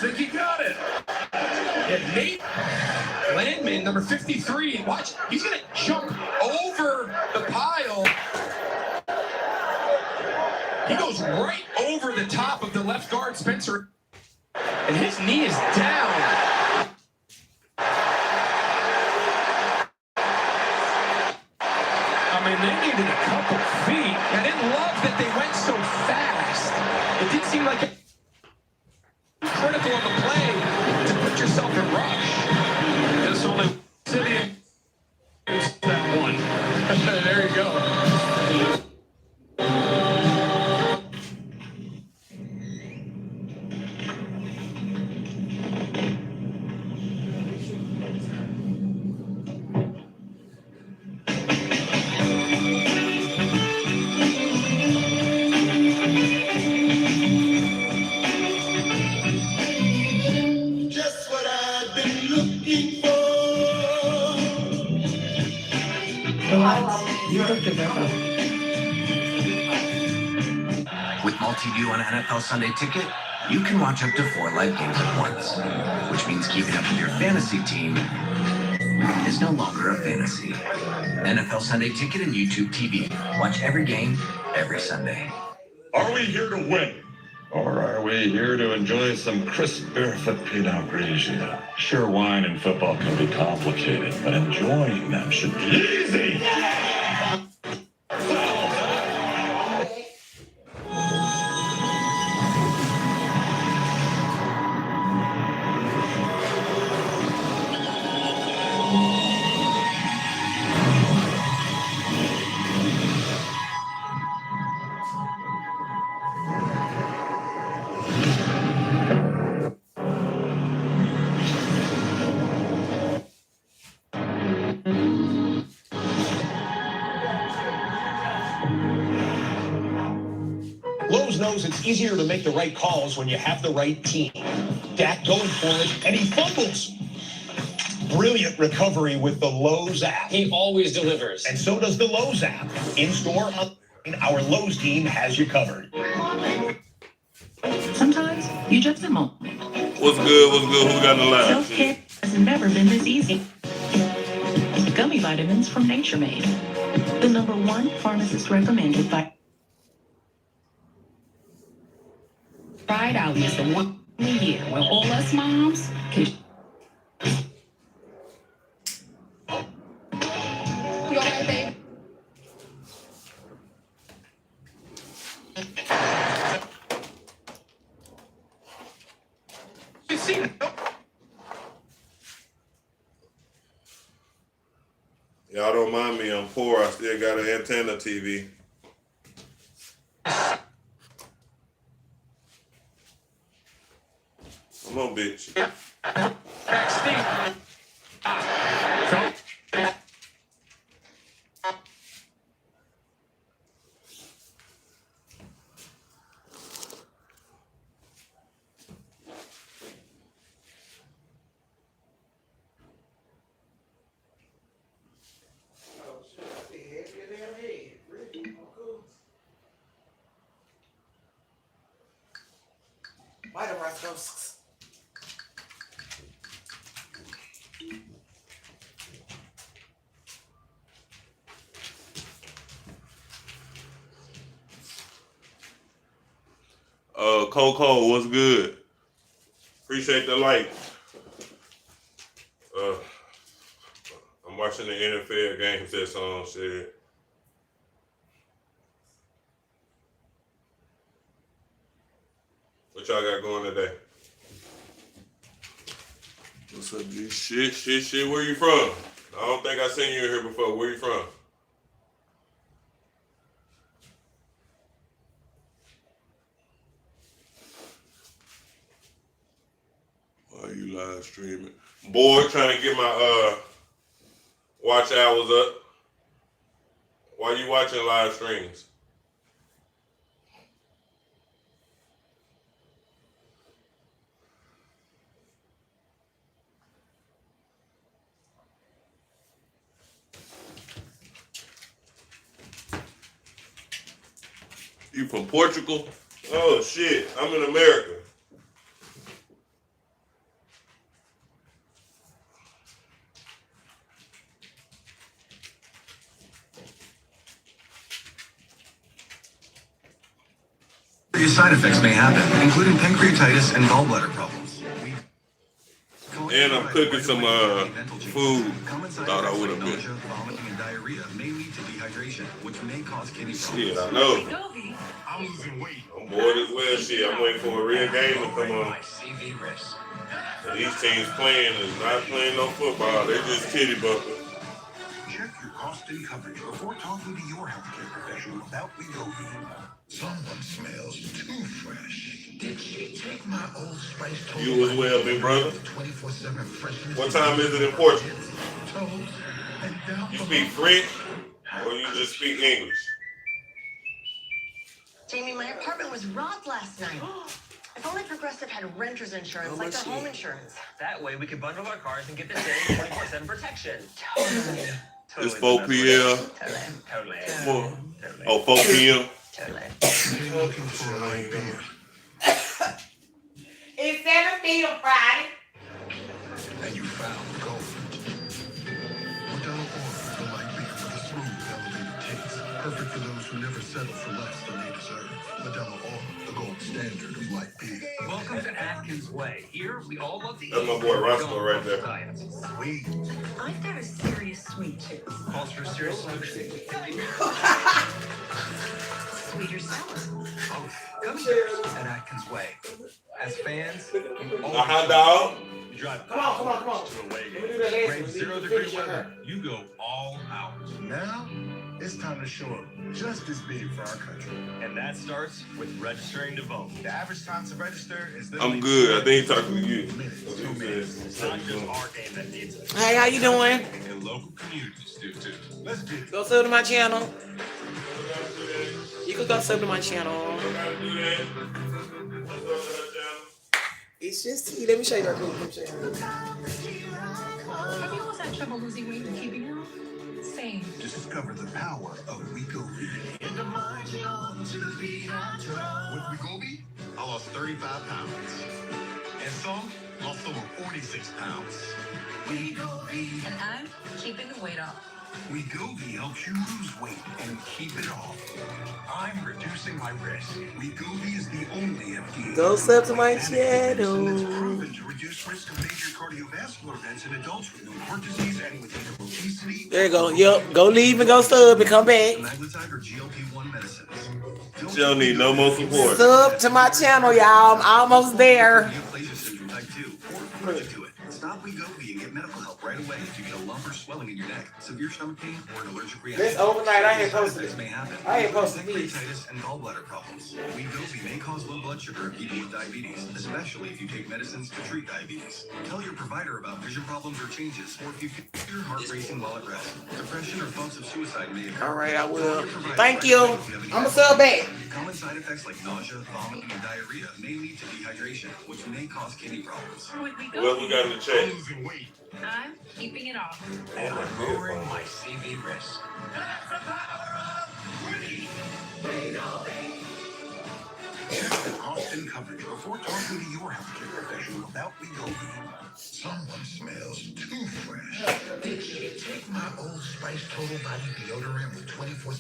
think he got it. And Nate Landman, number 53, watch, he's going to jump over the pile. He goes right over the top of the left guard, Spencer, and his knee is down. I mean, they needed a couple feet. I didn't love that they went so fast. It did seem like critical of the play to put yourself in rush. This only city that one. There you go. With multi-view on NFL Sunday Ticket, you can watch up to 4 live games at once, which means keeping up with your fantasy team is no longer a fantasy. NFL Sunday Ticket and YouTube TV. Watch every game, every Sunday. Are we here to win? Or are we here to enjoy some crisp barefoot Pinot Grigio? Sure, wine and football can be complicated, but enjoying them should be easy. Lowe's knows it's easier to make the right calls when you have the right team. Dak going for it, and he fumbles. Brilliant recovery with the Lowe's app. He always delivers. And so does the Lowe's app. In-store, online, our Lowe's team has you covered. Sometimes you just a moment. What's good? What's good? Who got the line? Self-care has never been this easy. Gummy vitamins from Nature Made. The #1 pharmacist recommended by Pride Alley is the one year where all us moms can. You okay, babe? You see, Y'all don't mind me, I'm poor. I still got an antenna TV. Come on, bitch. Why the Roscoe's? Coco, what's good? Appreciate the like. I'm watching the NFL games that's on shit. What y'all got going today? What's up, G? Shit. Where you from? I don't think I seen you in here before. Where you from? Why are you live streaming? Boy, trying to get my watch hours up. Why you watching live streams? You from Portugal? Oh shit, I'm in America. side effects may happen, including pancreatitis and gallbladder problems. And I'm cooking some food. Thought I would have been. Vomiting and diarrhea may lead to dehydration, which may cause kidney problems. Shit, I know. I'm losing weight. I'm bored as well. Shit, I'm waiting for a real game to come on. And these teams playing is not playing no football. They just titty bumping. Check your cost and coverage before talking to your healthcare professional about Wegovy. Someone smells too fresh. Did she take my Old Spice total? You as well, big brother. 24/7 freshness. What time is it in Portugal? Toes and down You below. speak French or you just speak English? Jamie, my apartment was robbed last night. If only Progressive had renter's insurance like their home insurance. That way we can bundle our cars and get the same 24/7 protection. Totally. It's 4 p.m. Totally. 4 p.m. Looking for a light beer. It's 7 feet on Friday. And you found gold. Modelo Oro, the light beer with a smooth, elevated taste. Perfect for those who never settle for less than they deserve. Modelo Oro, the gold standard of light beer. Welcome to Atkins Way. Here we all love to That's my boy Roscoe right there. Sweet. I've got a serious sweet tooth. Calls for serious solution. Sweet or sour? Come share at Atkins Way. As fans, A hot dog. you drive Come on. to away Let me do that last Brave one. 0-degree Finish weather. her. You go all out. Now, it's time to show up just as big for our country. And that starts with registering to vote. The average time to register is I'm good. I think he's talking to you. 2 minutes. It's not just our game that needs it. Hey, how you doing? And local communities do too. Let's get it. Go sub to my channel. You can go sub to my channel. It's just tea. Let me show you that. Let me show you. Have you always had trouble losing weight and keeping it off? Same. Discover the power of Wegovy. With Wegovy, I lost 35 pounds. And some lost over 46 pounds. Wegovy. And I'm keeping the weight off. Wegovy helps you lose weight and keep it off. I'm reducing my risk. Wegovy is the only FDA. Go sub to my medicine that's channel. proven to reduce risk of major cardiovascular events in adults with heart disease and with obesity. There you go. Yep. Go leave and go sub and come back. Semaglutide or GLP-1 medicines. She don't need no more support. Sub to my channel, y'all. I'm almost there. Neoplasia syndrome type 2 or allergic to it. Stop Wegovy and get medical help right away if you get a lump or swelling in your neck, severe stomach pain, or an allergic reaction. This overnight, I ain't Side posted effects it. may happen. I ain't posted these. Pancreatitis and gallbladder problems. Wegovy may cause low blood sugar in people with diabetes, especially if you take medicines to treat diabetes. Tell your provider about vision problems or changes, or if you feel your heart racing while at rest. Depression or thoughts of suicide may occur. All right, I will. Tell your provider Thank right you. away if have any I'm a sub back. Common side effects like nausea, vomiting, and diarrhea may lead to dehydration, which may cause kidney problems. With me What we got in the chat? Losing weight. I'm keeping it off. And lowering my CV risk. Check the cost and coverage before talking to your healthcare professional about Wegovy. Someone smells too fresh. Did she take my Old Spice Total Body Deodorant with 24...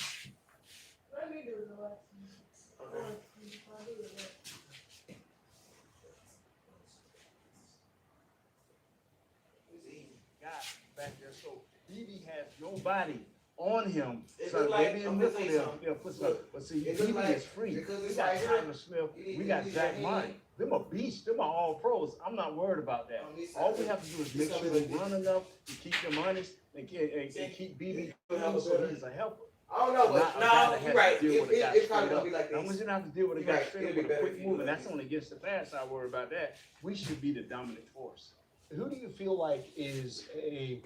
Back there, so BB has nobody on him. It So look like- maybe I'm in gonna this say there, something. they'll put some. But see, It look BB like- is free. because We it's got right here, Tyler Smith. it- We got it- Jack it- Money. Them a beast. Them are all pros. I'm not worried about that. All we have to do is make sure they run enough to keep them honest and keep BB so he's a helper. I don't know, but Not a guy no, that you're has right. to deal with a guy It's probably straight gonna up. be like As long as this. you don't have to deal with a You're guy right. straight It'll up be with a better quick if you move, do and that. that's only against the pass. I worry about that. We should be the dominant force. Who do you feel like is a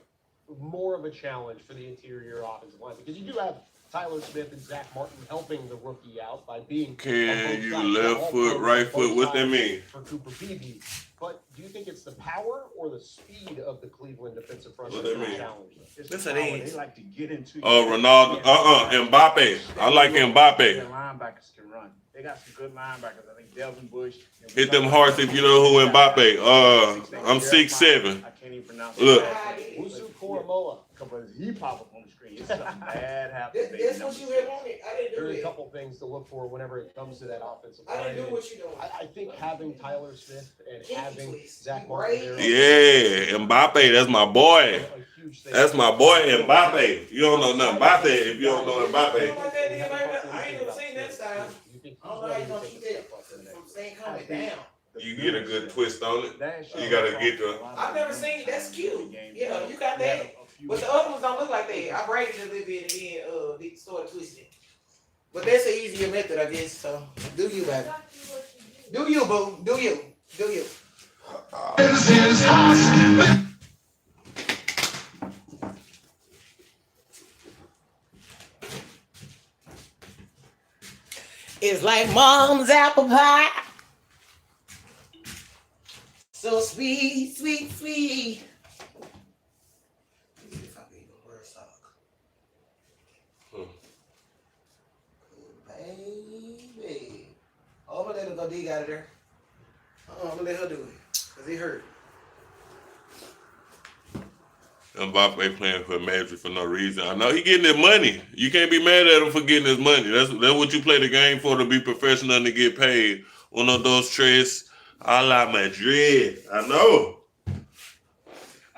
more of a challenge for the interior offensive line? Because you do have Tyler Smith and Zach Martin helping the rookie out by being on Can both you sides. left All foot, pros right on foot? both What that sides mean? for Cooper Beebe. But do you think it's the power or the speed of the Cleveland defensive front What that's that the mean? challenge? It's This the it power. is. They like to get into Ronaldo. Mbappe. I like Their Mbappe. linebackers can run. They got some good linebackers. I think Delvin Bush. Hit them hearts if you know who Mbappe. I'm 6'7". I can't even pronounce Look. Wusu Koromoa, because he pop up on the screen. you, something bad happens. That's what you had wanted. I didn't do There's a it. couple things to look for whenever it comes to that offensive line. I didn't do what you doing. I think having Tyler Smith and having twist. Zach Right. Martin Yeah, Mbappe, that's my boy. a huge thing. That's my boy, Mbappe. You don't know nothing about that if you don't know You know Mbappe. about that nigga like that? I ain't never seen that style. You think I don't know how you gonna keep that from staying coming down. You get a good twist on it. That You gotta get the. I've never seen it. That's cute. Yeah, you got that. But the other ones don't look like that. I braided a little bit and then they started twisting. But that's an easier method, I guess. So do you, baby? Do you, boo? Do you? Do you? It's like mom's apple pie. So sweet, sweet, sweet. Let me see if I can even wear a sock. Baby. Oh, I'm gonna let her go dig out of there. I'm gonna let her do it. Cause it hurt. Mbappe playing for Madrid for no reason. I know he getting his money. You can't be mad at him for getting his money. That's what you play the game for, to be professional and to get paid. Uno, dos, tres, a la Madrid. I know.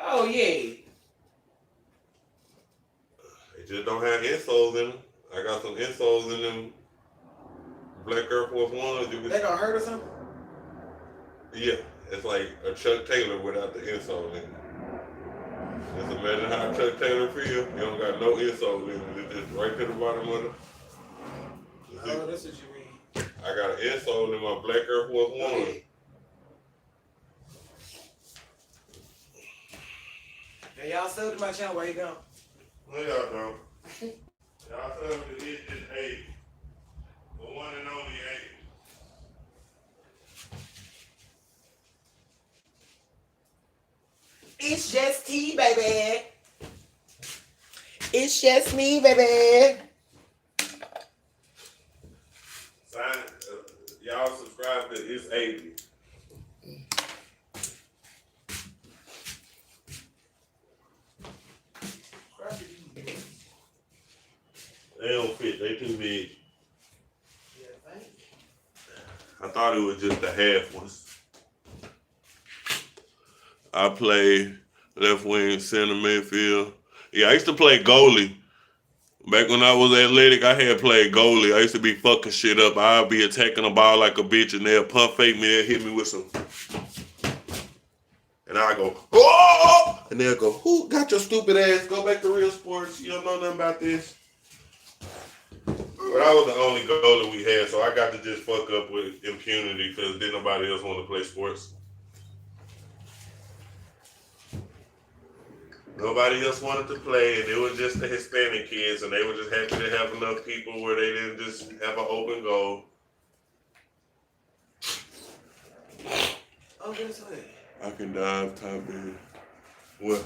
Oh yeah. They just don't have insoles in them. I got some insoles in them Black Air Force Ones. They gonna hurt or something? Yeah, it's like a Chuck Taylor without the insole in it. Just imagine how Chuck Taylor feel. You don't got no insole in it. It's just right to the bottom of it. Oh, that's what you mean. I got an insole in my Black Air Force One. Okay. Now y'all subbed to my channel. Where you going? No, y'all don't. Y'all tell me that it's just eight. The one and only eight. It's just tea, baby. It's just me, baby. Sign, y'all subscribe to It's 80. They don't fit. They too big. I thought it was just the half ones. I play left wing, center, midfield. Yeah, I used to play goalie. Back when I was athletic, I had played goalie. I used to be fucking shit up. I'd be attacking the ball like a bitch, and they'll pump fake me. They'll hit me with some. And I go, oh! And they'll go, who got your stupid ass? Go back to real sports. You don't know nothing about this. But I was the only goalie we had, so I got to just fuck up with impunity because didn't nobody else want to play sports. Nobody else wanted to play, and it was just the Hispanic kids, and they were just happy to have enough people where they didn't just have an open goal. Oh, guess what? I can dive top end. What?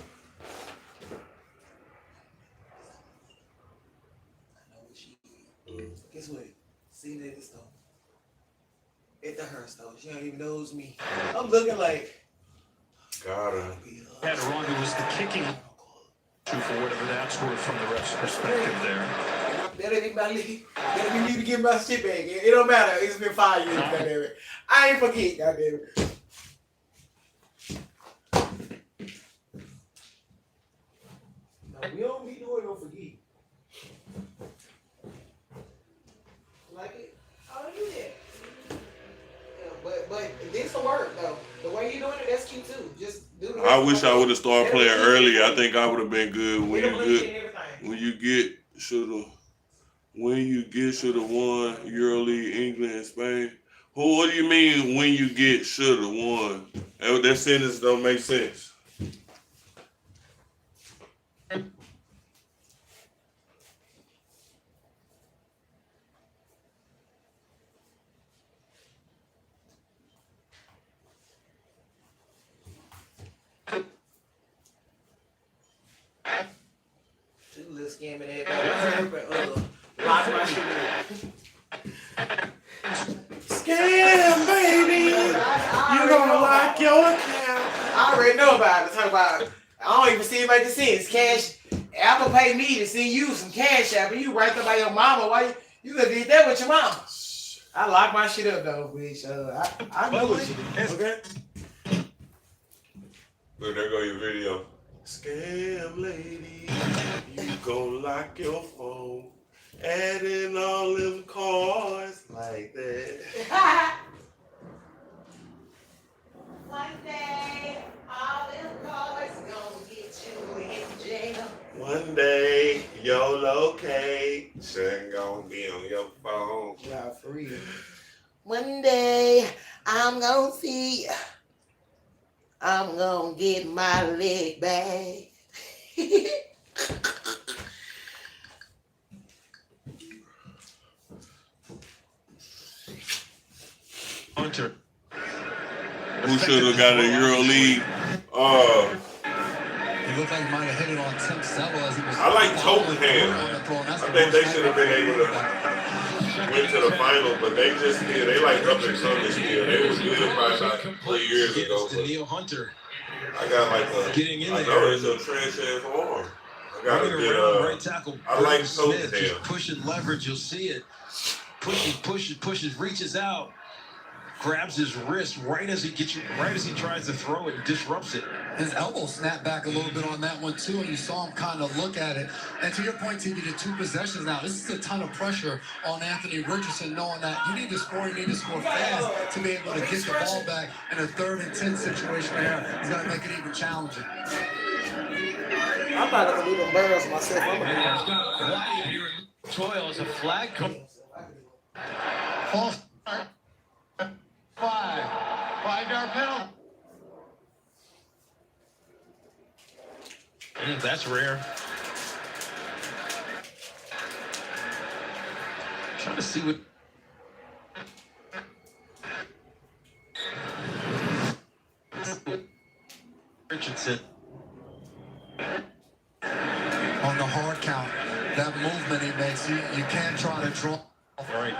I know what she is. Guess what? See that this though. At the Hearst though. She don't even know it's me. I'm looking like. Got her. Had a run who was the kicking for whatever that's worth from the ref's perspective there. That ain't my league. That we need to get my shit back. It don't matter. It's been 5 years, goddammit. I ain't forget, goddammit. No, we don't be doing no forget. Like it? How do you do that? Yeah, but this will work though. The way you doing it, that's cute too. Just do the I wish I would have started playing earlier. I think I would have been good. When you get should have won EuroLeague, England, and Spain. What do you mean when you get should have won? That sentence don't make sense. Two little scamming ass. Lock my shit in. Scam, baby. You gonna lock your account. I already know about it. Talk about I don't even see it make the sense. Cash Apple Pay me to send you some cash app, and you right there by your mama. Why you could did that with your mama? I lock my shit up though, bitch. I know what you do. Okay. Look, there go your video. Scam lady, you gon' lock your phone, adding all them cards like that. One day, all them cars gonna get you in jail. One day, your location gonna be on your phone. Yeah, for real. One day, I'm gonna see. I'm gonna get my leg back. Hunter. Who should have got a EuroLeague? He looked like he might have hit it on Tim Sella as he was. I like Tottenham. I think they should have been able to win to the final, but they just did. They like up and coming still. They was good probably like 3 years ago. Neil Hunter. I got like a Getting in I there. know it's a transcend form. I got a Running good around, right tackle. I like Smith, Tottenham. just pushing leverage, you'll see it. Pushes, reaches out, grabs his wrist right as he tries to throw it and disrupts it. His elbow snapped back a little bit on that one too, and you saw him kind of look at it. And to your point, TV, the 2 possessions now, this is a ton of pressure on Anthony Richardson, knowing that you need to score fast to be able to get the ball back in a 3rd and 10 situation there. It's going to make it even challenging. I'm about to leave them birds myself. It's got quiet here in Toil as a flag comes. False start. 5-yard penalty. That's rare. Trying to see what. Richardson. On the hard count, that movement he makes, you can't try to draw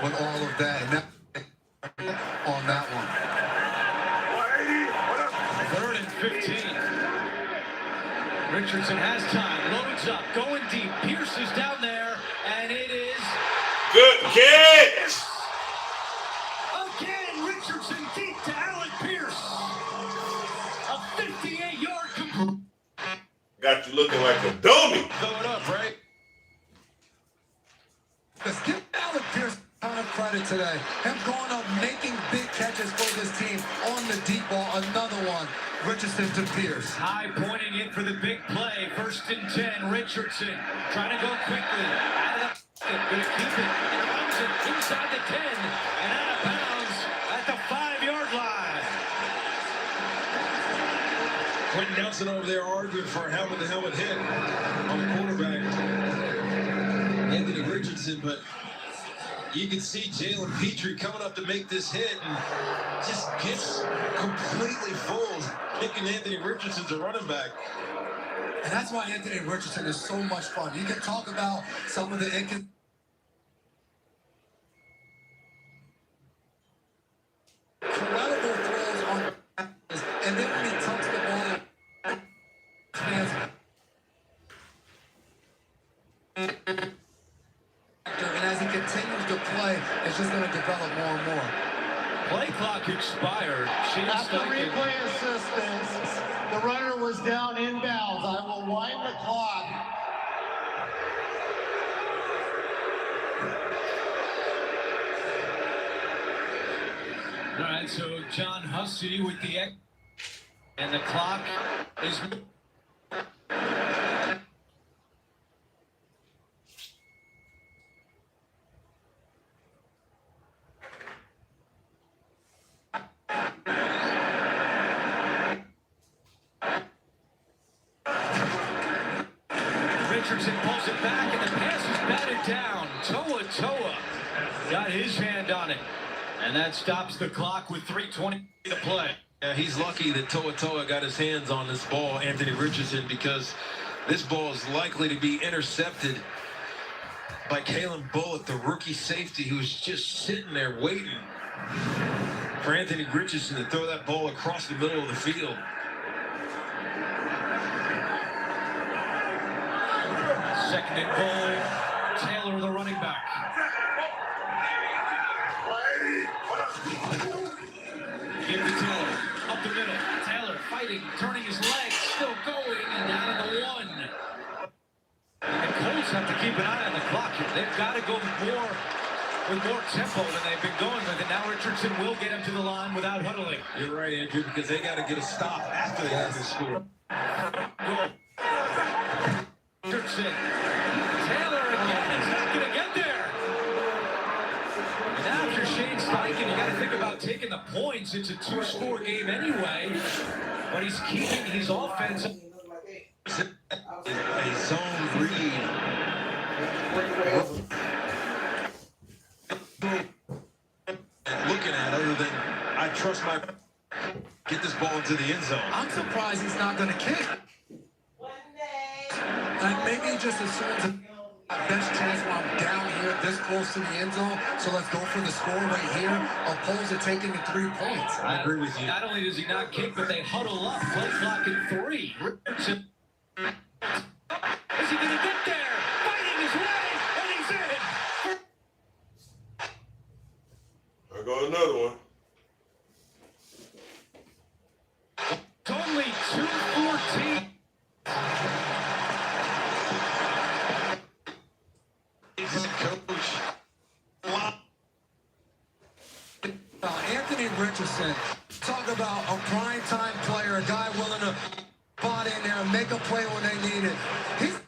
with all of that. And that on that one. 3rd and 15. Richardson has time, loads up, going deep. Pierce is down there, and it is Good catch! again Richardson deep to Alec Pierce. A 58-yard complete. Got you looking like a dummy. Throw it up, right? Let's give Alec Pierce a ton of credit today. Him going up, making big catches for this team on the deep ball. Another one. Richardson to Pierce. High pointing in for the big play. 1st and 10. Richardson trying to go quickly. Out of the going to keep it. And runs it inside the 10 and out of bounds at the 5-yard line. Quentin Nelson over there arguing for a helmet-to-helmet hit on the quarterback, Anthony Richardson, but you can see Jalen Petrie coming up to make this hit and just gets completely fooled, picking Anthony Richardson as a running back. And that's why Anthony Richardson is so much fun. You can talk about some of the inconsistent. Incredible throws on, and then when he tucks the ball, and as he continues to play, it's just going to develop more and more. Play clock expired. After replay assistance, the runner was down inbounds. I will wind the clock. All right, so John Hussey with the X, and the clock is. Richardson pulls it back, and the pass is batted down. Toa got his hand on it, and that stops the clock with 3:20 to play. Yeah, he's lucky that Toa got his hands on this ball, Anthony Richardson, because this ball is likely to be intercepted by Kalen Bullock, the rookie safety, who's just sitting there waiting for Anthony Richardson to throw that ball across the middle of the field. Second and goal. Taylor, the running back. Give to Taylor. Up the middle. Taylor fighting, turning his legs, still going, and down to the 1. And Colts have to keep an eye on the clock here. They've got to go with more tempo than they've been going with. And now Richardson will get him to the line without huddling. You're right, Andrew, because they got to get a stop after they have to score. Richardson. Taylor again. He's not going to get there. Now if you're Shane Steichen, you got to think about taking the points. It's a 2-score game anyway. But he's keeping his offense. A zone read. Looking at other than I trust my get this ball into the end zone. I'm surprised he's not going to kick. And maybe he just assumes a best chance when I'm down here this close to the end zone, so let's go for the score right here, opposed to taking the 3 points. I agree with you. Not only does he not kick, but they huddle up, play clock at 3. Richardson. Is he going to get there? Fighting his way, and he's in. I got another one. It's only 2:14. Anthony Richardson, talk about a prime-time player, a guy willing to spot in there and make a play when they need it. He's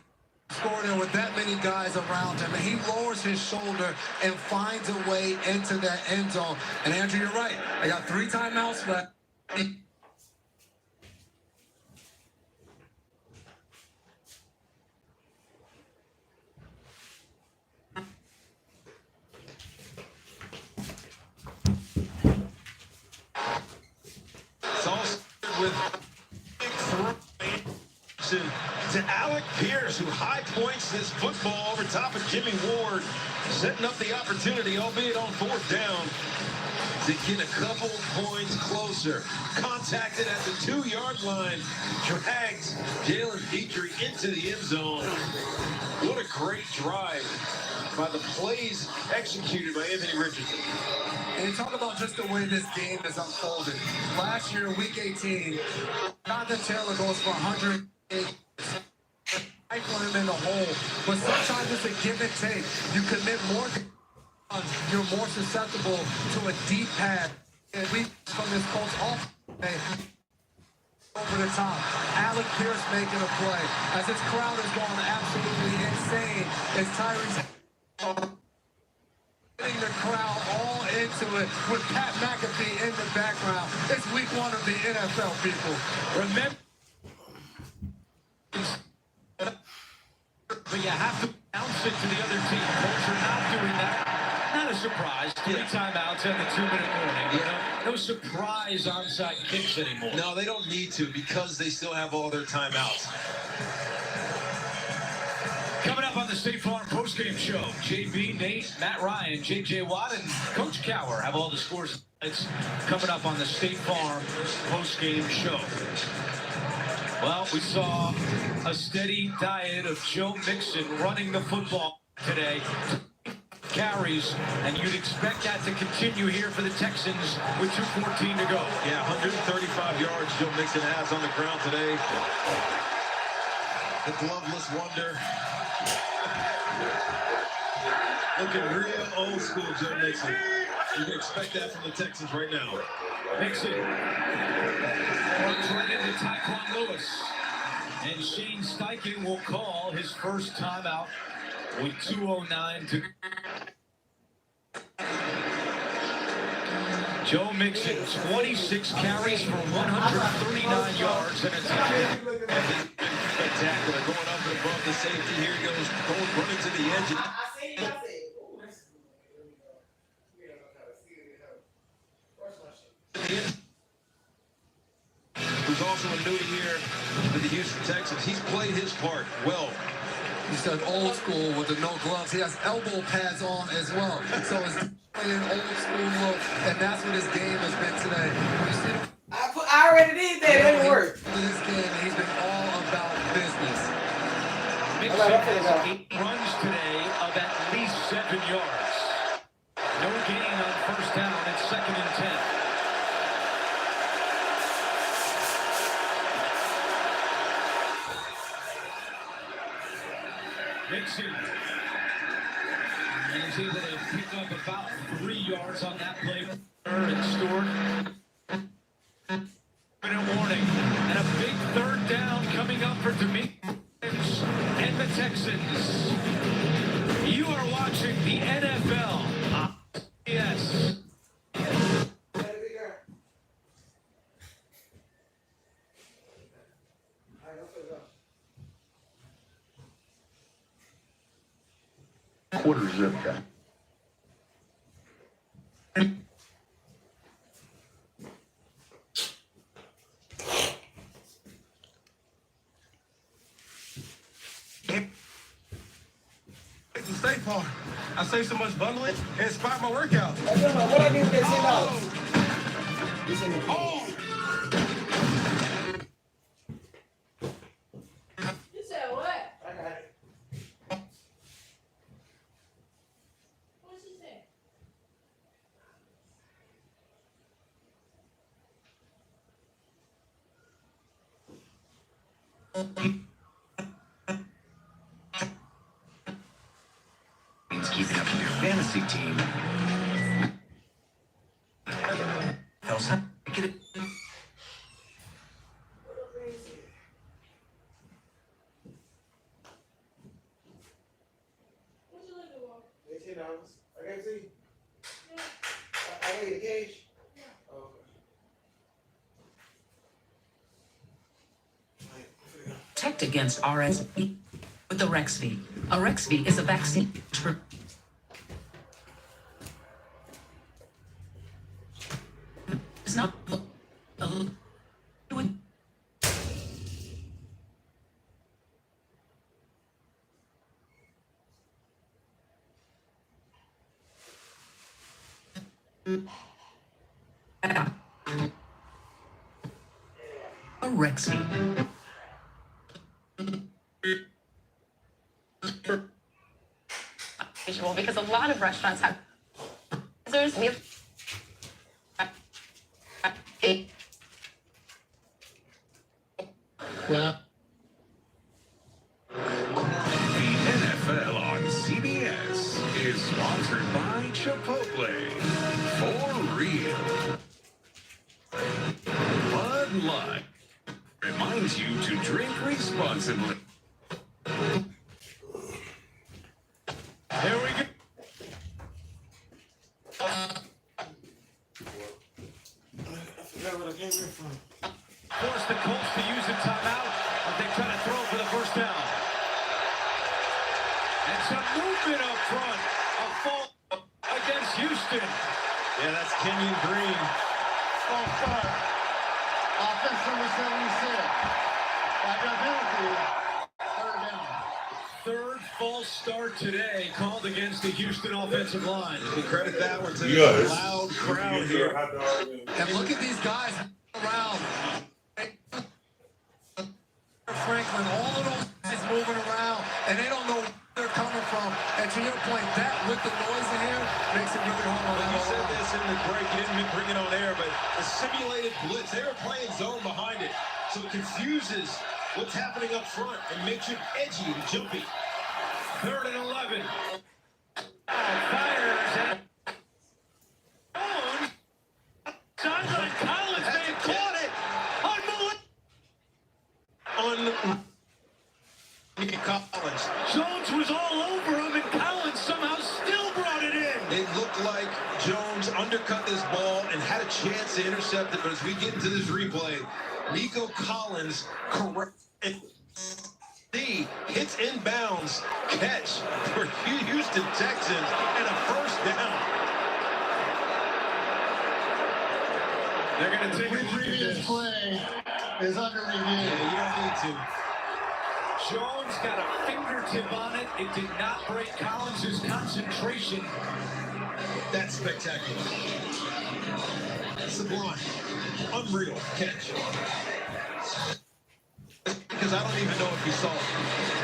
scored there with that many guys around him, and he lowers his shoulder and finds a way into that end zone. And Andrew, you're right. I got 3 timeouts left. It's all started with big throw to Alec Pierce, who high points this football over top of Jimmy Ward, setting up the opportunity, albeit on 4th down, to get a couple points closer. Contacted at the 2-yard line, drags Jalen Petrie into the end zone. What a great drive by the plays executed by Anthony Richardson. And you talk about just the way this game is unfolded. Last year, Week 18, Jonathan Taylor goes for 108. Rifle him in the hole. But sometimes it's a give and take. You commit more, you're more susceptible to a deep pass. And we from this Colts off over the top. Alec Pierce making a play. As this crowd is going absolutely insane, as Tyrese getting the crowd all into it with Pat McAfee in the background. It's week 1 of the NFL, people. Remember, but you have to bounce it to the other team. Colts are not doing that. Not a surprise. 3 timeouts and the 2-minute warning. You know, no surprise onside kicks anymore. No, they don't need to because they still have all their timeouts. Coming up on the State Farm postgame show, JB, Nate, Matt Ryan, JJ Watt, and Coach Cower have all the scores. It's coming up on the State Farm postgame show. Well, we saw a steady diet of Joe Mixon running the football today. Carries, and you'd expect that to continue here for the Texans with 2:14 to go. Yeah, 135 yards Joe Mixon has on the ground today. The gloveless wonder. Looking real old school Joe Mixon. You can expect that from the Texans right now. Mixon. Runs right into Tyquan Lewis. And Shane Steichen will call his first timeout with 2:09 to go. Joe Mixon, 26 carries for 139 yards and a touchdown. Spectacular, going up and above the safety. Here he goes, running to the edge. Who's also a new year with the Houston Texans. He's played his part well. He said old school with the no gloves. He has elbow pads on as well. So it's an old school look, and that's what his game has been today. You see him, I already did that. It didn't work. in this game, he's been all about business. Mixon has Mixon. And he's able to pick up about 3 yards on that play. And Stewart. Minute warning. And a big third down coming up for Demetrius and the Texans. You are watching the NFL. Yes. Quarter zip guy. It's the State Farm. I say so much bundling, it inspired my workout. What I need to get $10. Oh! You said what? I got it. What she say? Means keeping up with your fantasy team. Elsa, get it. What you looking for? $10. I got to see. I need a cash. Yeah. Okay. Protect against RSV with Arexvy. Arexvy is a vaccine. It's not. Arexvy. Visual, because a lot of restaurants have scissors. We have Well. The NFL on CBS is sponsored by Chipotle. For real. Bud Light reminds you to drink responsibly. Here we go. I forgot where I came here from. Force the Colts to use a timeout as they try to throw for the first down. And some movement up front. A fall against Houston. Yeah, that's Kenyon Green. False start. Offense number 76. I got penalty. Third down. Third false start today called against the Houston offensive line. We credit that one to Yes. the loud crowd here. And look at these guys around. Franklin, all of those guys moving around, and they don't know where they're coming from. And to your point, that with the noise in here makes it really hard on You that said line. this in the break, you didn't bring it on air, but the simulated blitz, they were playing zone behind it. So it confuses what's happening up front and makes it edgy and jumpy. 3rd and 11. Fires and sideline. Collins may have caught it. Collins. Jones was all over him, and Collins somehow still brought it in. It looked like Jones undercut this ball and had a chance to intercept it, but as we get into this replay, Nico Collins corrected. D hits inbounds catch for Houston Texans and a first down. They're going to take Every previous play is under review. Yeah, you don't need to. Jones got a fingertip on it. It did not break Collins' concentration. That's spectacular. Sublime. Unreal catch. Because I don't even know if you saw it.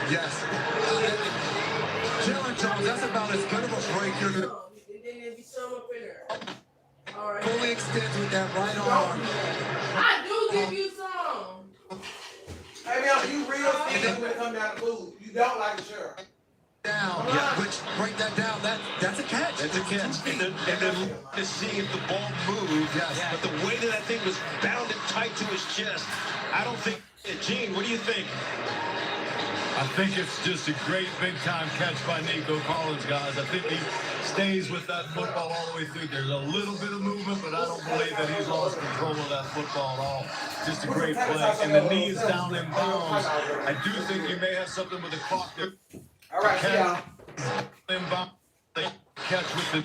Yes. Jalen Jones, that's about as good of a break you're going to. And then there'll be some up in there. All right. Fully extends with that right arm. I do give you some. Hey, man, you real stingy when it comes down to food. You don't like the sheriff. Yeah, Rich, break that down. That's a catch. That's a catch. And then to see if the ball moved. Yes. But the way that thing was bounded tight to his chest, I don't think. Gene, what do you think? I think it's just a great big-time catch by Nico Collins, guys. I think he stays with that football all the way through. There's a little bit of movement, but I don't believe that he's lost control of that football at all. Just a great play. And the knee is down in bounds. I do think you may have something with the clock there. All right, see y'all. Inbound, they catch with the...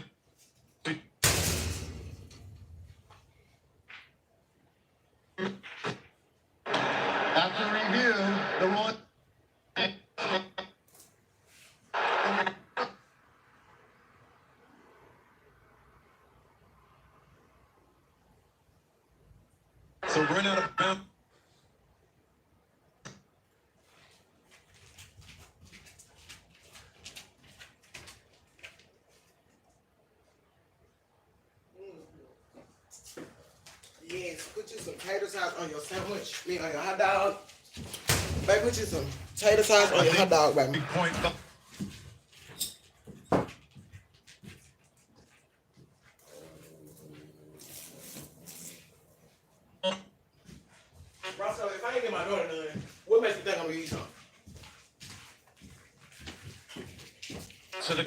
After review, the one. So run out of bounds. Yes, put you some tater sauce on your sandwich. On your hot dog. Baby, put you some tater sauce on your hot dog, baby. Point. Russell, if I ain't get my daughter none, what makes you think I'm gonna eat something? So the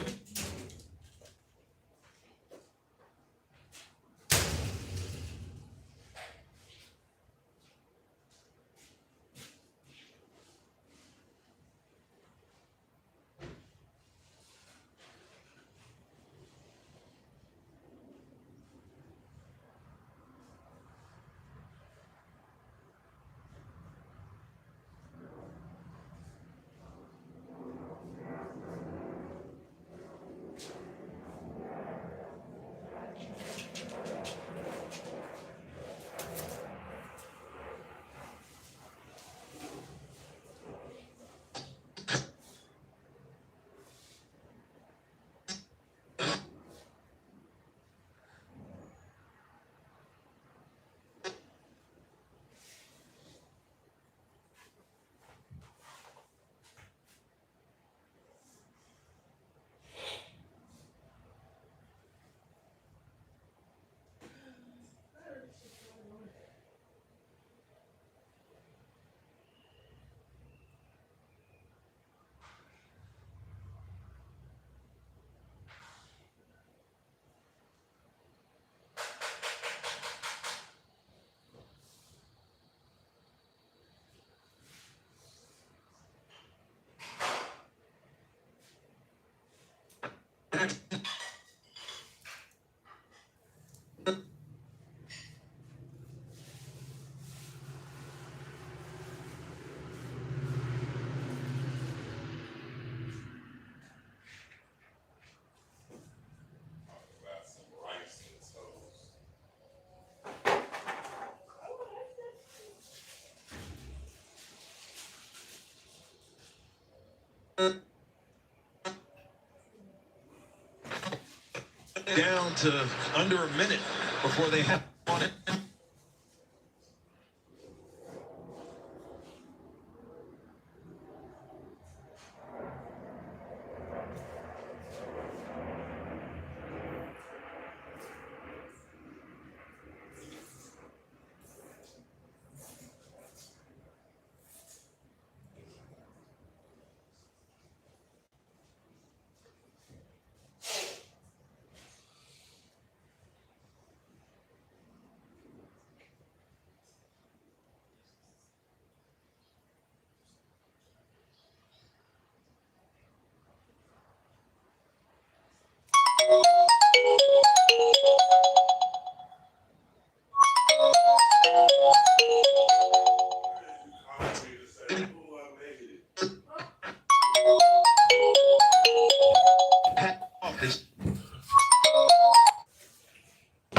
down to under a minute before they have on it.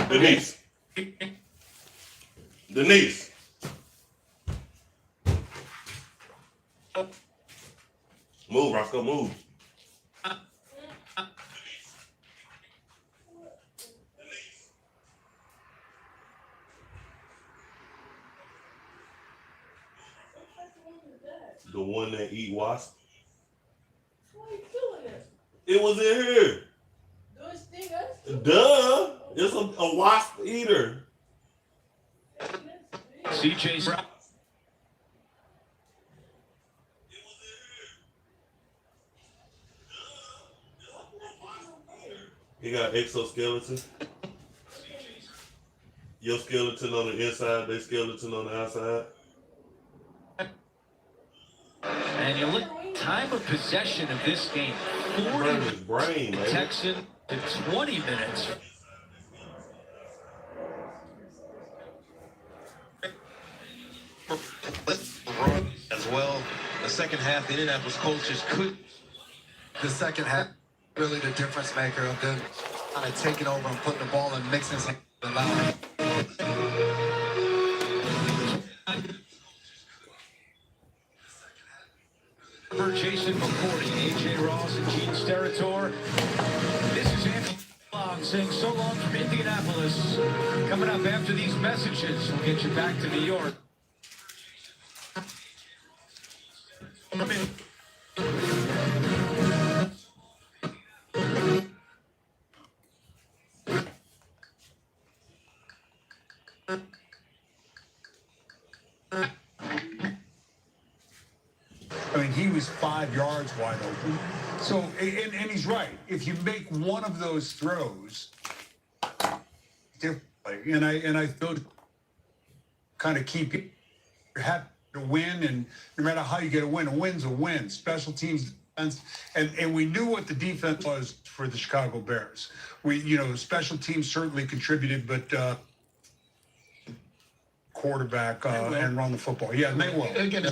Denise. Denise. Move, Roscoe, move. The one that eat wasp. Why are you doing this? It was in here. Duh. It's a wasp eater. CJ Stroud. He got exoskeleton. Your skeleton on the inside, their skeleton on the outside. And you look, time of possession of this game, 40 brain, Texan to 20 minutes. As well, the second half, the Indianapolis Colts just couldn't. The second half, really the difference maker of them kind of taking over and putting the ball in Mixon's hands and allowing. For Jason McCourty, AJ Ross, and Gene Steratore. This is Anthony Long saying so long from Indianapolis. Coming up after these messages, we'll get you back to New York. I mean, he was 5 yards wide open. So, and he's right. If you make one of those throws, differently, and I thought kind of keep you happy to win, and no matter how you get a win's a win. Special teams defense, and we knew what the defense was for the Chicago Bears. Special teams certainly contributed, but quarterback and run the football. Yeah, they will. Again,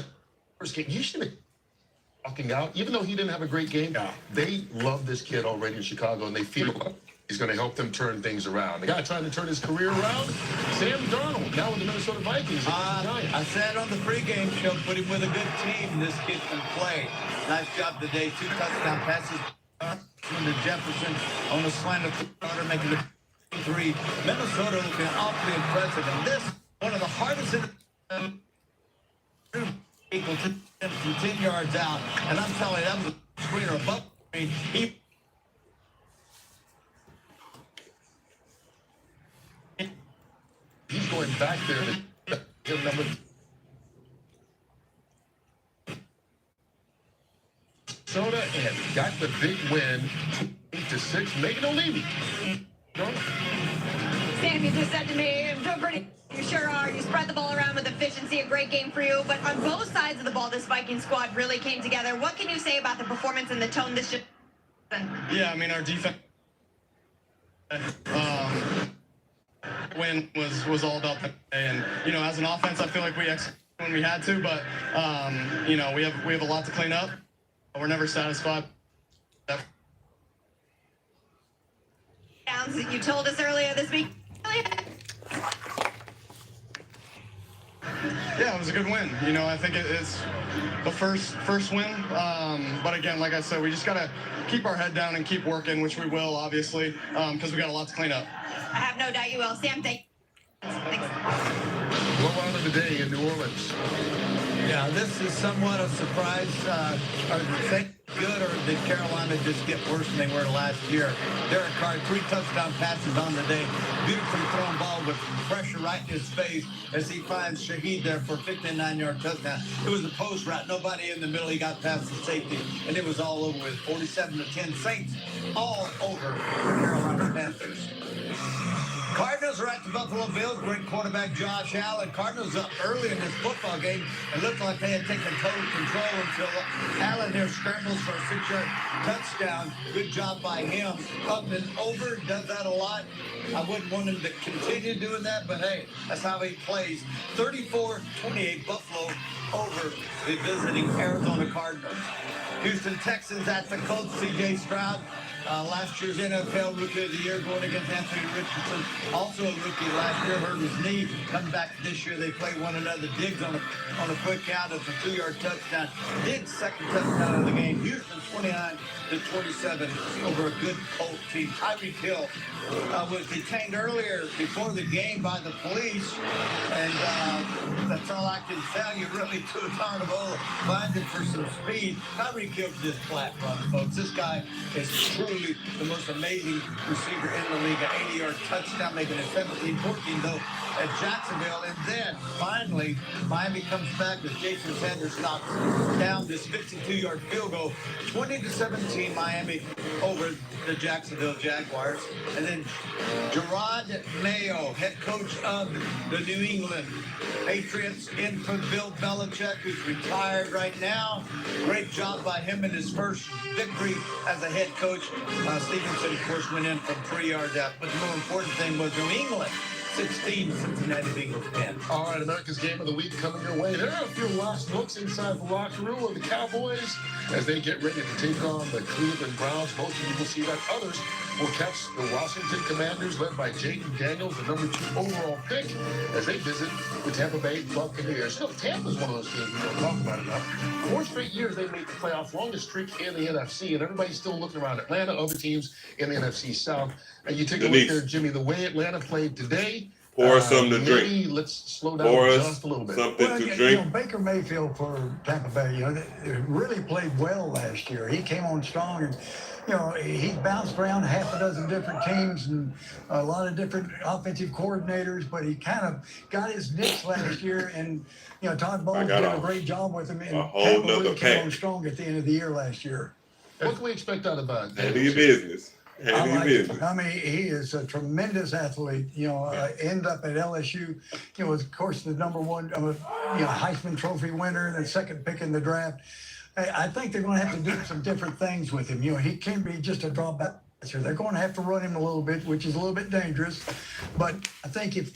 first game, you should have walking out, even though he didn't have a great game. They love this kid already in Chicago, and they feel he's going to help them turn things around. The guy trying to turn his career around, Sam Darnold, now with the Minnesota Vikings. I said on the pregame show, put him with a good team. This kid can play. Nice job today. 2 touchdown passes to Jefferson on the slant of starter, making it 3. Minnesota looking awfully impressive, and this one of the hardest in equal to from 10 yards out, and I'm telling you, that was a screener above me. He's going back there to give number. Minnesota and got the big win, 8-6. Maybe don't leave me. Sam, you just said to me, I'm doing pretty. You sure are. You spread the ball around with efficiency. A great game for you. But on both sides of the ball, this Viking squad really came together. What can you say about the performance and the tone this just? Yeah, I mean, our defense win was all about that. And, as an offense, I feel like we executed when we had to. But, we have a lot to clean up. We're never satisfied. Downs that you told us earlier this week. Yeah, it was a good win. I think it's the first win. But again, like I said, we just got to keep our head down and keep working, which we will, obviously, because we got a lot to clean up. I have no doubt you will. Sam, thanks. Blowout of the day in New Orleans. Yeah, this is somewhat a surprise. Are they good, or did Carolina just get worse than they were last year? Derek Carr, 3 touchdown passes on the day. Beautifully thrown ball with pressure right in his face as he finds Shaheed there for a 59-yard touchdown. It was a post route. Nobody in the middle. He got past the safety, and it was all over with 47-10. Saints all over the Carolina Panthers. Cardinals are at the Buffalo Bills. Great quarterback Josh Allen. Cardinals up early in this football game. It looked like they had taken total control until Allen there scrambles for a 6-yard touchdown. Good job by him. Up and over, does that a lot. I wouldn't want him to continue doing that, but hey, that's how he plays. 34-28 Buffalo over the visiting Arizona Cardinals. Houston Texans at the Colts. C.J. Stroud, last year's NFL Rookie of the Year, going against Anthony Richardson, also a rookie last year, hurt his knee. Coming back this year, they play one another. Diggs on a quick out. It's a 2-yard touchdown. Diggs' second touchdown of the game. Houston 29-27 over a good Colts team. Tyreek Hill was detained earlier before the game by the police, and That's all I can tell you, really, to Tarnable. Find it for some speed. Kyrie Gibbs is flat run, folks. This guy is truly the most amazing receiver in the league. An 80-yard touchdown, making it 17-14, though, at Jacksonville. And then, finally, Miami comes back as Jason Sanders knocks down this 52-yard field goal. 20-17, Miami over the Jacksonville Jaguars. And then Gerard Mayo, head coach of the New England Patriots, in for Bill Belichick, who's retired right now. Great job by him in his first victory as a head coach. Stevenson, of course, went in from 3 yards out. But the more important thing was New England 16, Cincinnati Bengals 10. All right, America's Game of the Week coming your way. There are a few last looks inside the locker room of the Cowboys as they get ready to take on the Cleveland Browns. Most of you will see that. Others will catch the Washington Commanders, led by Jaden Daniels, the number 2 overall pick, as they visit the Tampa Bay Buccaneers. You know, Tampa's one of those teams we don't talk about enough. 4 straight years they've made the playoffs, longest streak in the NFC, and everybody's still looking around Atlanta, other teams in the NFC South. And you take a look there, Jimmy, the way Atlanta played today. Pour us something to maybe drink. Let's slow down Pour us just a little bit. something to You drink. know, Baker Mayfield for Tampa Bay, you know, really played well last year. He came on strong, and you know, he bounced around half a dozen different teams and a lot of different offensive coordinators, but he kind of got his niche last year. And you know, Todd Bowles did a great job with him, and Tampa really came on strong at the end of the year last year. What can we expect out of that? Handle your business. Handle your business. I mean, he is a tremendous athlete. You know, end up at LSU. You know, was of course the number 1, you know, Heisman Trophy winner, and the 2nd pick in the draft. I think they're going to have to do some different things with him. You know, he can't be just a drop back. They're going to have to run him a little bit, which is a little bit dangerous. But I think if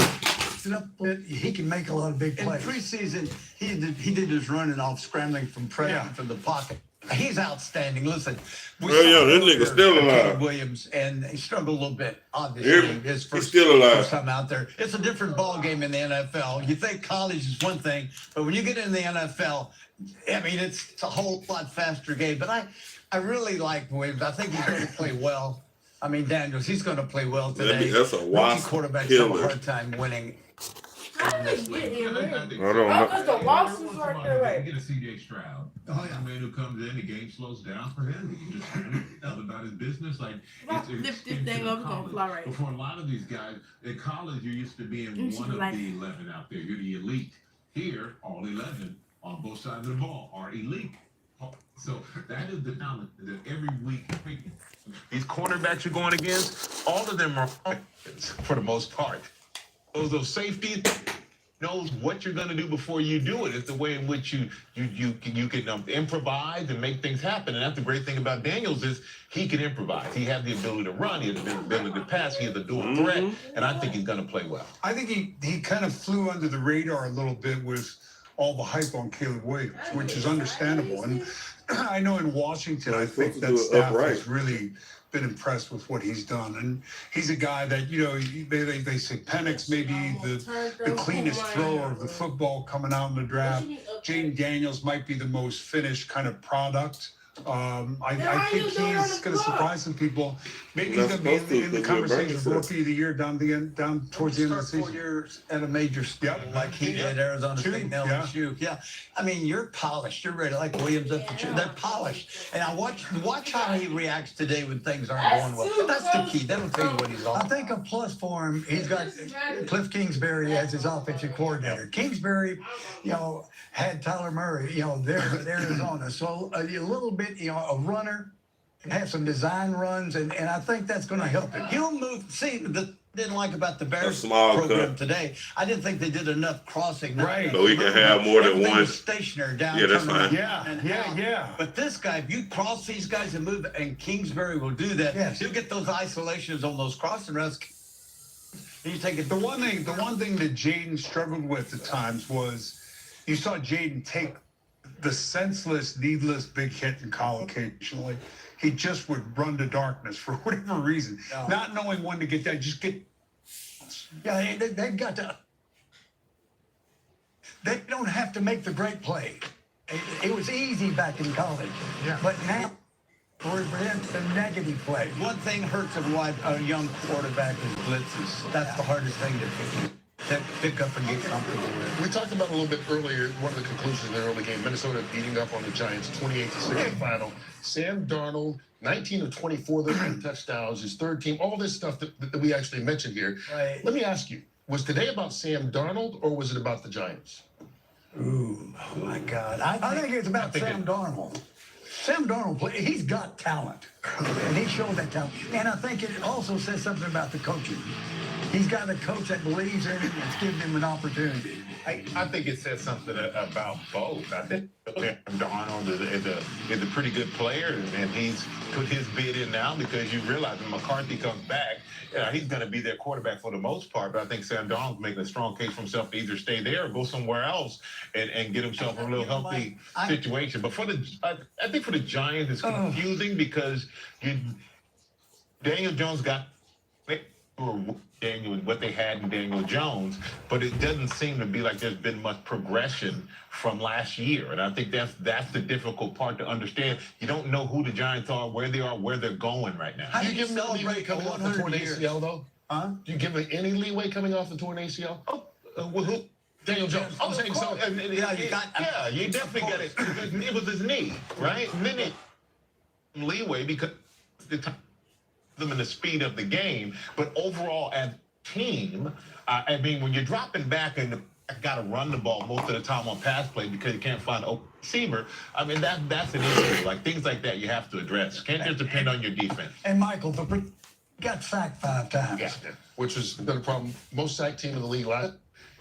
he can make a lot of big plays. In preseason, he did his running off, scrambling from pressure from the pocket. He's outstanding. Listen, we This nigga still alive. Caleb Williams, and he struggled a little bit, obviously. He's still alive. First time out there. It's a different ball game in the NFL. You think college is one thing, but when you get in the NFL, I mean, it's a whole lot faster game. But I really like Williams. I think he's going to play well. I mean, Daniels, he's going to play well today. That's a wasp quarterback have a killer. hard time winning. I don't know. the Watson's right there, right? Get a C.J. Stroud. He's a man who comes in, the game slows down for him. He can just tell about his business. Like, This thing over gonna fly right. But for a lot of these guys, in college, you're used to being one of the 11 out there. You're the elite. Here, all 11 on both sides of the ball are elite. So that is the talent that every week. These cornerbacks you're going against, all of them are for the most part. Those safeties knows what you're going to do before you do it. It's the way in which you can improvise and make things happen. And that's the great thing about Daniels is he can improvise. He has the ability to run. He has the ability to pass. He has a dual threat. And I think he's going to play well. I think he kind of flew under the radar a little bit with all the hype on Caleb Williams, which is understandable. And I know in Washington, I think that staff has really been impressed with what he's done. And he's a guy that, you know, they say Penix may be the cleanest thrower of the football coming out in the draft. Jaden Daniels might be the most finished kind of product. I think he's going to surprise some people. Maybe he's going to be in the conversation for Rookie of the Year down towards the end of the season. 4 years at a major school like he did, Arizona State and LSU. Yeah, I mean, you're polished. You're ready, like Williams up the They're polished. And I watch how he reacts today when things aren't going well. That's the key. That'll tell you what he's on. I think a plus for him, he's got Cliff Kingsbury as his offensive coordinator. Kingsbury, you know, had Tyler Murray, you know, there at Arizona. So a little bit, you know, a runner, have some design runs, and I think that's going to help him. He'll move. See, didn't like about the Bears small program cut. today. I didn't think they did enough crossing. Right. So he can have more than Everything one. was stationary down. Yeah, that's coming fine. up and out. Yeah. But this guy, if you cross these guys and move, and Kingsbury will do that. Yes. He'll get those isolations on those crossing routes. You take it. The one thing that Jaden struggled with at times was you saw Jaden take the senseless, needless big hit in college occasionally. He just would run to darkness for whatever reason, not knowing when to get that. Just get. Yeah, they've got to. They don't have to make the great play. It was easy back in college, but now for them, the negative play. One thing hurts a young quarterback is blitzes. That's the hardest thing to do. to pick up and get comfortable with. We talked about a little bit earlier, one of the conclusions in the early game, Minnesota beating up on the Giants 28-6 in the final. Sam Darnold, 19 of 24, those touchdowns, his third team, all this stuff that we actually mentioned here. Right. Let me ask you, was today about Sam Darnold or was it about the Giants? Ooh, oh my God. I think it's about Sam Darnold. Sam Darnold, he's got talent, and he showed that talent. And I think it also says something about the coaching. He's got a coach that believes in him and gives him an opportunity. I think it says something about both. I think Darnold is a pretty good player, and he's put his bid in now because you realize when McCarthy comes back, he's going to be their quarterback for the most part. But I think Sam Darnold's making a strong case for himself to either stay there or go somewhere else and get himself a little healthy situation. But I think for the Giants, it's confusing because Daniel Jones got what they had in Daniel Jones, but it doesn't seem to be like there's been much progression from last year. And I think that's the difficult part to understand. You don't know who the Giants are, where they are, where they're going right now. Do you give them any leeway coming off the torn ACL, though? Huh? Do you give them any leeway coming off the torn ACL? Who? Daniel Jones. I'm saying so. You definitely got it. It was his knee, right? And then leeway because the time them in the speed of the game, but overall as a team, I mean, when you're dropping back and got to run the ball most of the time on pass play because you can't find an open receiver, I mean, that's an issue. Like things like that you have to address. Can't just depend on your defense. And Michael, got sacked 5 times. Yeah, which has been a problem. Most sacked team in the league last.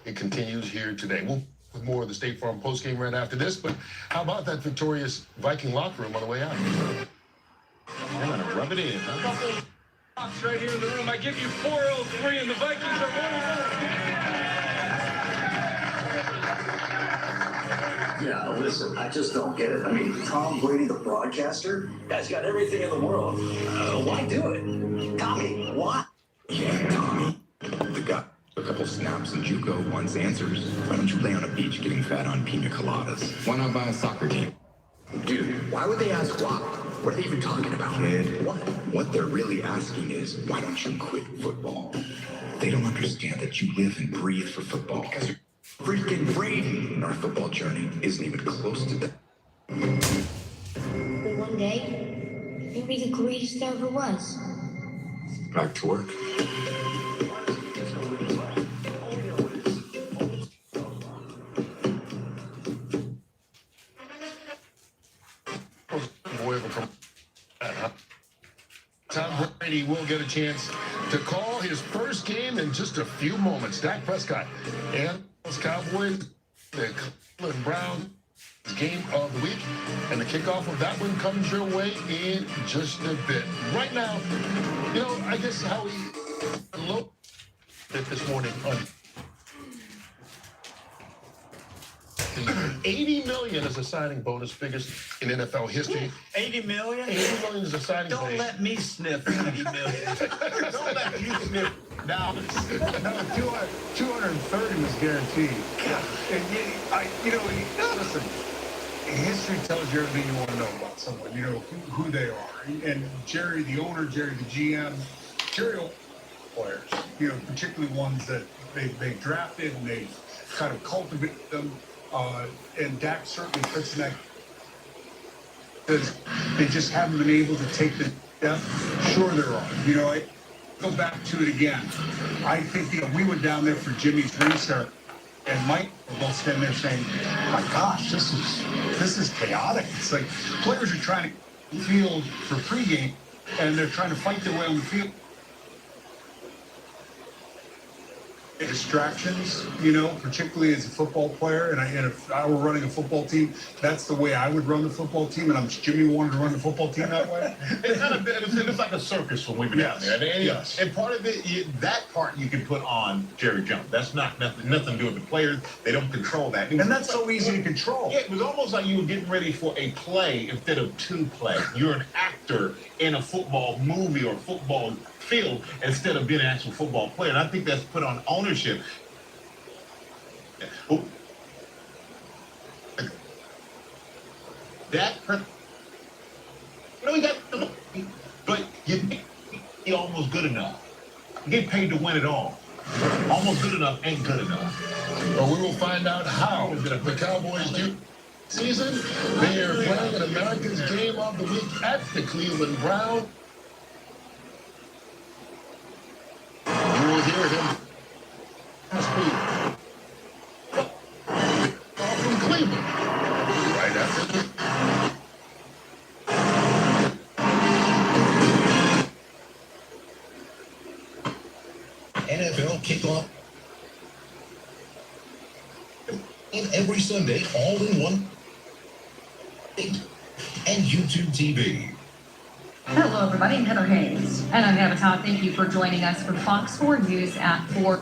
It continues here today. We'll with more of the State Farm postgame right after this, but how about that victorious Viking locker room on the way out? They're going to rub it in, huh? Right here in the room. I give you 403 and the Vikings are winning. Yeah, listen, I just don't get it. I mean, Tom Brady, the broadcaster, guy's got everything in the world. Why do it? Tommy, why? Yeah, Tommy. The guy, a couple snaps and JUCO wants answers. Why don't you lay on a beach getting fat on pina coladas? Why not buy a soccer team? Dude, why would they ask why? What are they even talking about? Kid, what they're really asking is, why don't you quit football? They don't understand that you live and breathe for football because you're freaking Brady. And our football journey isn't even close to that. One day, you'll be the greatest there ever was. Back to work. Tom Brady will get a chance to call his first game in just a few moments. Dak Prescott and those Cowboys, the Cleveland Browns game of the week, and the kickoff of that one comes your way in just a bit. Right now, you know, I guess how we looked at this morning on $80 million is a signing bonus, biggest in NFL history. 80 million? 80 million is a signing bonus. Don't let me sniff 80 million. Don't let you sniff down. No, 230 was guaranteed. And listen, history tells you everything you want to know about someone. You know who they are. And Jerry, the owner, Jerry, the GM, Jerry, players. You know, particularly ones that they drafted and they kind of cultivated them. And Dak certainly fits in that because they just haven't been able to take the step. Sure, there are. You know, I go back to it again. I think we went down there for Jimmy's restart, and Mike were both standing there saying, "My gosh, this is chaotic." It's like players are trying to field for pregame, and they're trying to fight their way on the field. Distractions, you know, particularly as a football player, and if I were running a football team, that's the way I would run the football team, and Jimmy wanted to run the football team that way. It's like a circus when we've been out there. And part of it, that part you can put on Jerry Jones. That's nothing to do with the players. They don't control that. And that's so easy to control. Yeah, it was almost like you were getting ready for a play instead of two plays. You're an actor in a football movie or football field instead of being an actual football player. And I think that's put on ownership. That, he got, but you think he's almost good enough. You get paid to win it all. Almost good enough ain't good enough. But we will find out how the Cowboys do season. They are playing an America's Game of the Week at the Cleveland Browns. You will hear him speak from Cleveland right after this. NFL kickoff every Sunday, all in one, and YouTube TV. Hello, everybody. I'm Heather Hayes. And I'm Avatar. Thank you for joining us for Fox 4 News at 4.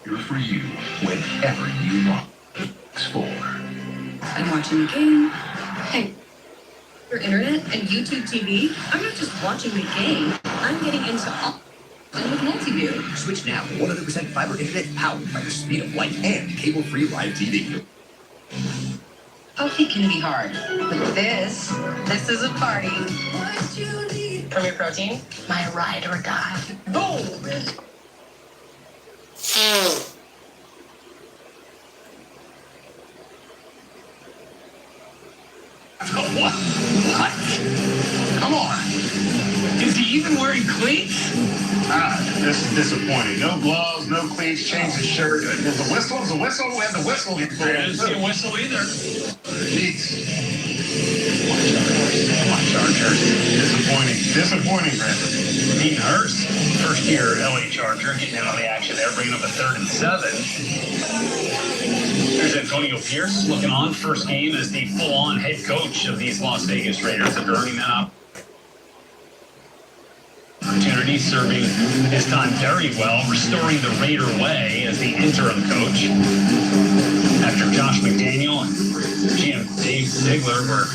Here for you whenever you want. Fox 4. I'm watching the game. Hey, your internet and YouTube TV. I'm not just watching the game. I'm getting into all. And with Multiview. Switch now to 100% fiber internet powered by the speed of light and cable-free live TV. Okay, can be hard. But this is a party. What you need? Premier Protein, my ride or die. Boom! What? Come on. Is he even wearing cleats? This is disappointing. No gloves, no cleats, changed his shirt. There's a whistle. There's a whistle. We had the whistle. I didn't see a whistle either. Jeez. Come on, Chargers. Disappointing, Brandon. Dean Hurst, first year LA Charger, getting in on the action there, bringing up a 3rd and 7. There's Antonio Pierce looking on, first game as the full-on head coach of these Las Vegas Raiders after earning that opportunity, serving his time very well, restoring the Raider way as the interim coach. After Josh McDaniel and GM Dave Ziegler were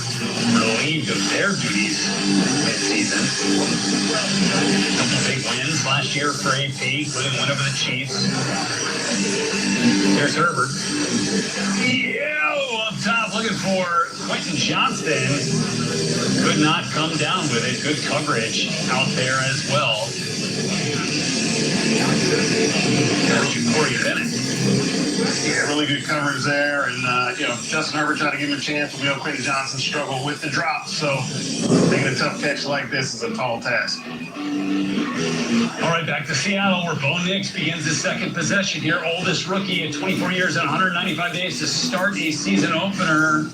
relieved of their duties mid-season. A couple big wins last year for AP, including win over the Chiefs. Here's Herbert. Up top, looking for Quentin Johnston. Could not come down with it. Good coverage out there as well. There's Corey Bennett. Yeah, really good coverage there, and Justin Herbert tried to give him a chance. We know Quentin Johnson struggled with the drop, so making a tough catch like this is a tall task. All right, back to Seattle, where Bo Nix begins his second possession here. Oldest rookie at 24 years and 195 days to start a season opener.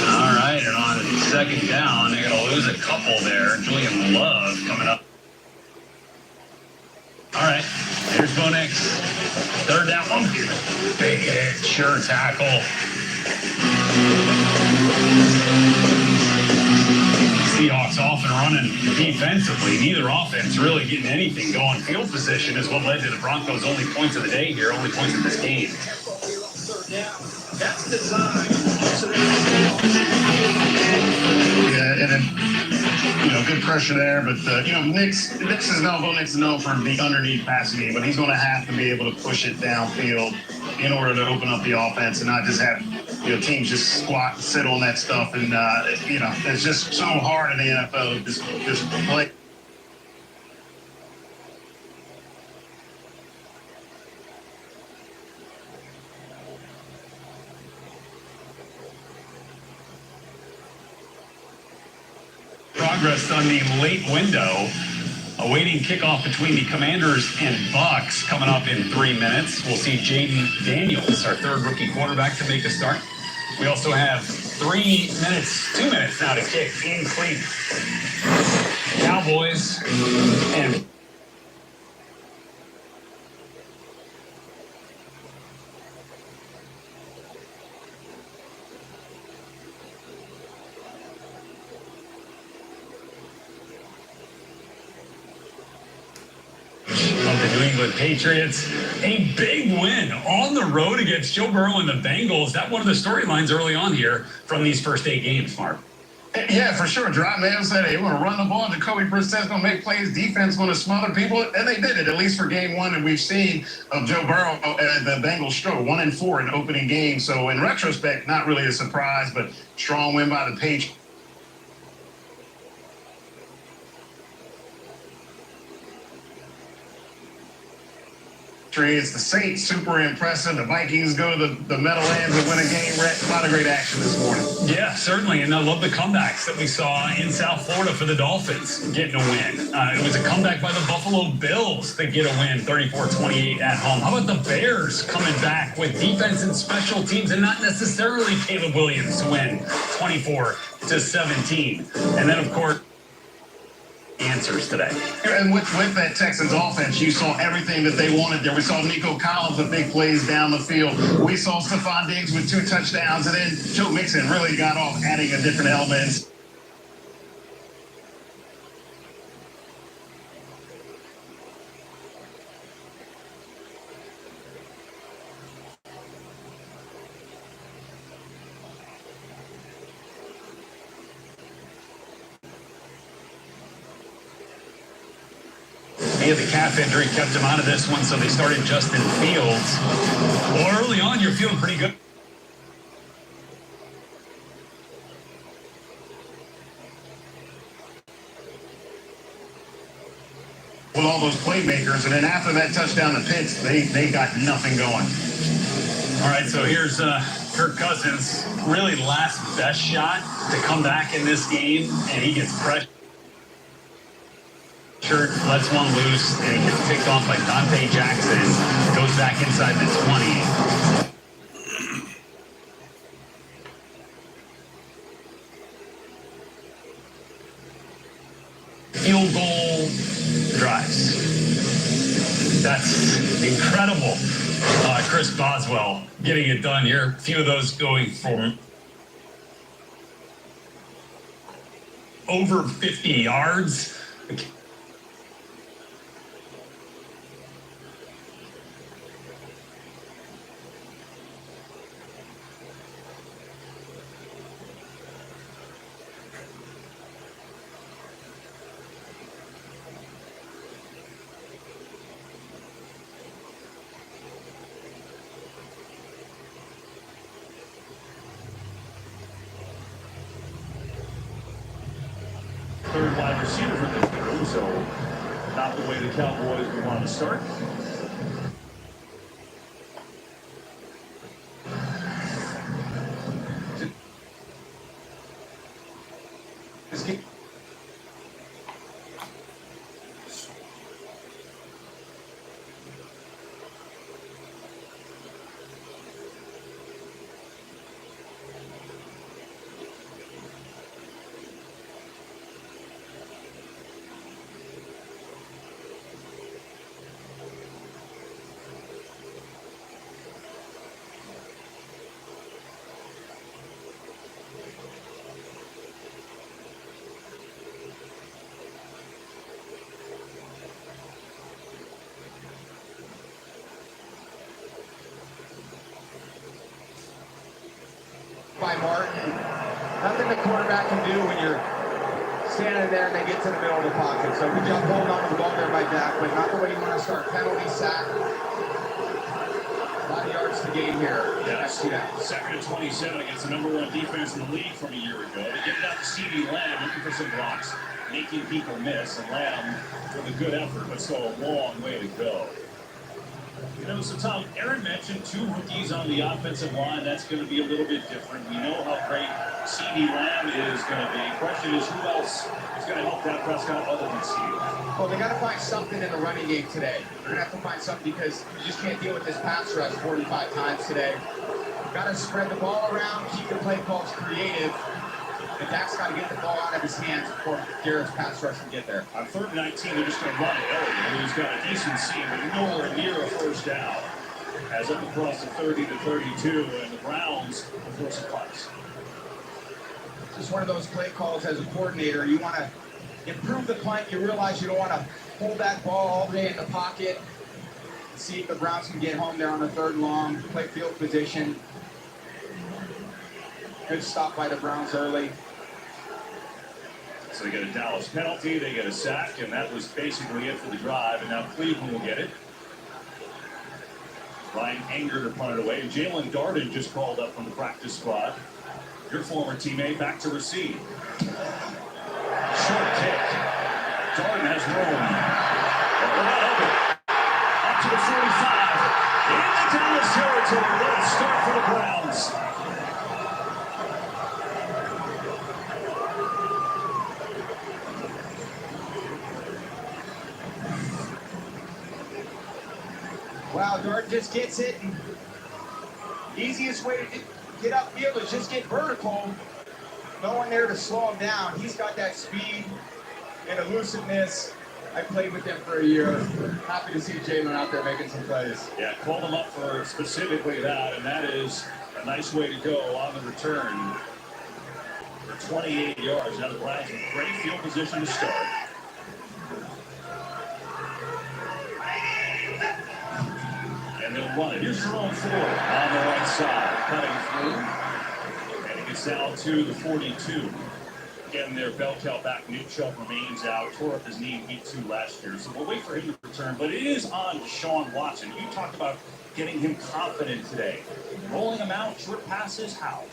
All right, and on second down, they're going to lose a couple there. Julian Love coming up. All right, here's Bo Nix. Third down, one. Big hit, sure tackle. Seahawks off and running defensively. Neither offense really getting anything going. Field position is what led to the Broncos' only points of the day here, only points of this game. That's the time. Yeah, and then, good pressure there, but, Nix is known for the underneath passing game, but he's going to have to be able to push it downfield in order to open up the offense and not just have, teams just squat and sit on that stuff. And, it's just so hard in the NFL to just play. Progress on the late window. Awaiting kickoff between the Commanders and Bucks coming up in 3 minutes. We'll see Jaden Daniels, our third rookie quarterback, to make a start. We also have 2 minutes now to kick in Cleveland. Cowboys and New England Patriots. A big win on the road against Joe Burrow and the Bengals. That one of the storylines early on here from these first 8 games, Mark. Yeah, for sure. Drop man said, hey, we're going to run the ball. Jacoby Brissett's going to make plays. Defense going to smother people. And they did it, at least for game 1. And we've seen of Joe Burrow and the Bengals struggle 1-4 in the opening game. So in retrospect, not really a surprise, but strong win by the Patriots. It's the Saints, super impressive. The Vikings go to the Meadowlands and win a game. A lot of great action this morning. Yeah, certainly. And I love the comebacks that we saw in South Florida for the Dolphins getting a win. It was a comeback by the Buffalo Bills that get a win, 34-28 at home. How about the Bears coming back with defense and special teams and not necessarily Caleb Williams to win 24-17. And then, of course, answers today. And with that Texans offense, you saw everything that they wanted there. We saw Nico Collins with big plays down the field. We saw Stephon Diggs with 2 touchdowns, and then Joe Mixon really got off adding a different element. He had the calf injury, kept him out of this one, so they started Justin Fields. Well, early on, you're feeling pretty good. With all those playmakers, and then after that touchdown to Pitts, they got nothing going. All right, so here's Kirk Cousins, really last best shot to come back in this game, and he gets pressure. Lets one loose, and he gets picked off by Dante Jackson. Goes back inside the 20. Field goal drives. That's incredible. Chris Boswell getting it done here. A few of those going for over 50 yards. Third wide receiver for this crew, so not the way the Cowboys would want to start. By Martin. Nothing the quarterback can do when you're standing there and they get to the middle of the pocket. So good job holding on to the ball there by Dak, but not the way you want to start. Penalty, sack. A lot of yards to gain here. Yeah, second and 27 against the #1 defense in the league from a year ago. They get it out to CeeDee Lamb looking for some blocks, making people miss. And Lamb with a good effort, but still a long way to go. You know, so Tom, Aaron mentioned 2 rookies on the offensive line. That's going to be a little bit different. We know how great CeeDee Lamb is going to be. Question is, who else is going to help Dak Prescott other than CeeDee? Well, they got to find something in the running game today. They're going to have to find something because you just can't deal with this pass rush 45 times today. Got to spread the ball around, keep the play calls creative. And Dak's got to get the ball out of his hands before Garrett's pass rush can get there. On 3rd and 19, they're just going to run it. Elliott, who's got a decent seam, but nowhere near a first down. As up across the 30 to 32, and the Browns will force a punt. Just one of those play calls as a coordinator. You want to improve the punt. You realize you don't want to hold that ball all day in the pocket. See if the Browns can get home there on the 3rd and long. Play field position. Good stop by the Browns early. So they get a Dallas penalty, they get a sack, and that was basically it for the drive. And now Cleveland will get it. Ryan Anger to punt it away. Jalen Darden just called up from the practice squad. Your former teammate back to receive. Short kick. Darden has room. Up to the 45. Chiefs territory. Let's start for the Browns. Wow, Dart just gets it. Easiest way to get upfield is just get vertical. No one there to slow him down. He's got that speed and elusiveness. I played with him for a year. Happy to see Jalen out there making some plays. Yeah, called him up for specifically that, and that is a nice way to go on the return for 28 yards. Now the Browns in great field position to start. And they'll run it. Here's Jerome Ford on the right side, cutting through. And he gets down to the 42. Again, their bell cow back, Nick Chubb remains out, tore up his knee in week 2 last year. So we'll wait for him to return. But it is on Deshaun Watson. You talked about getting him confident today. Rolling him out, short passes, how?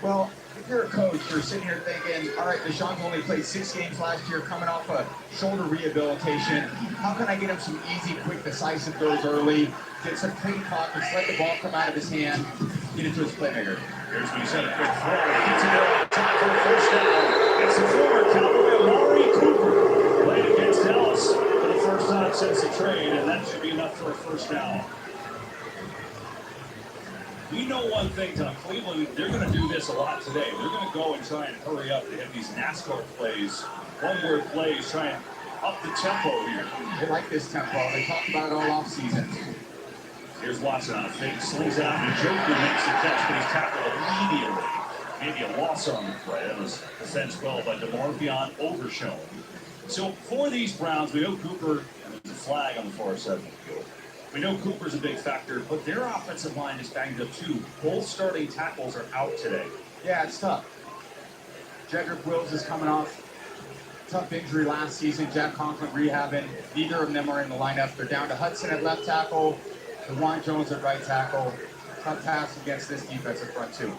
Well, if you're a coach, you're sitting here thinking, all right, Deshaun's only played 6 games last year, coming off a shoulder rehabilitation. How can I get him some easy, quick, decisive throws early, get some clean pockets, let the ball come out of his hand, get it to his playmaker? Here's what he said, a quick throw. Gets it there, time for a first down. It's the former Cowboy Amari Cooper. Played against Dallas for the first time since the trade, and that should be enough for a first down. We know one thing, Tom. Cleveland, they're going to do this a lot today. They're going to go and try and hurry up. They have these NASCAR plays, one-word plays, try and up the tempo here. They like this tempo. They talked about it all offseason. Here's Watson on a fake, slings out, and Njoku makes the catch, but he's tackled immediately. Maybe a loss on the play. That was defense well by DeMarvion Overshown. So for these Browns, we know Cooper, and there's a flag on the far side of the field. We know Cooper's a big factor, but their offensive line is banged up too. Both starting tackles are out today. Yeah, it's tough. Jedrick Wills is coming off tough injury last season. Jack Conklin rehabbing. Neither of them are in the lineup. They're down to Hudson at left tackle, DeJuan Jones at right tackle. Tough task against this defensive front too.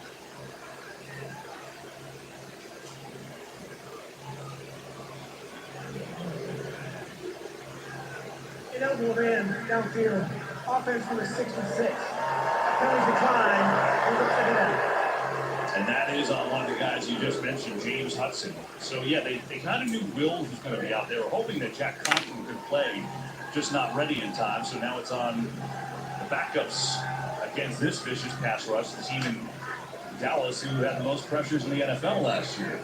Elbow in downfield. Offense from the 66. Penalty decline. And that is on one of the guys you just mentioned, James Hudson. So yeah, they kind of knew Will was going to be out there, hoping that Jack Conklin could play, just not ready in time. So now it's on the backups against this vicious pass rush, the team in Dallas who had the most pressures in the NFL last year.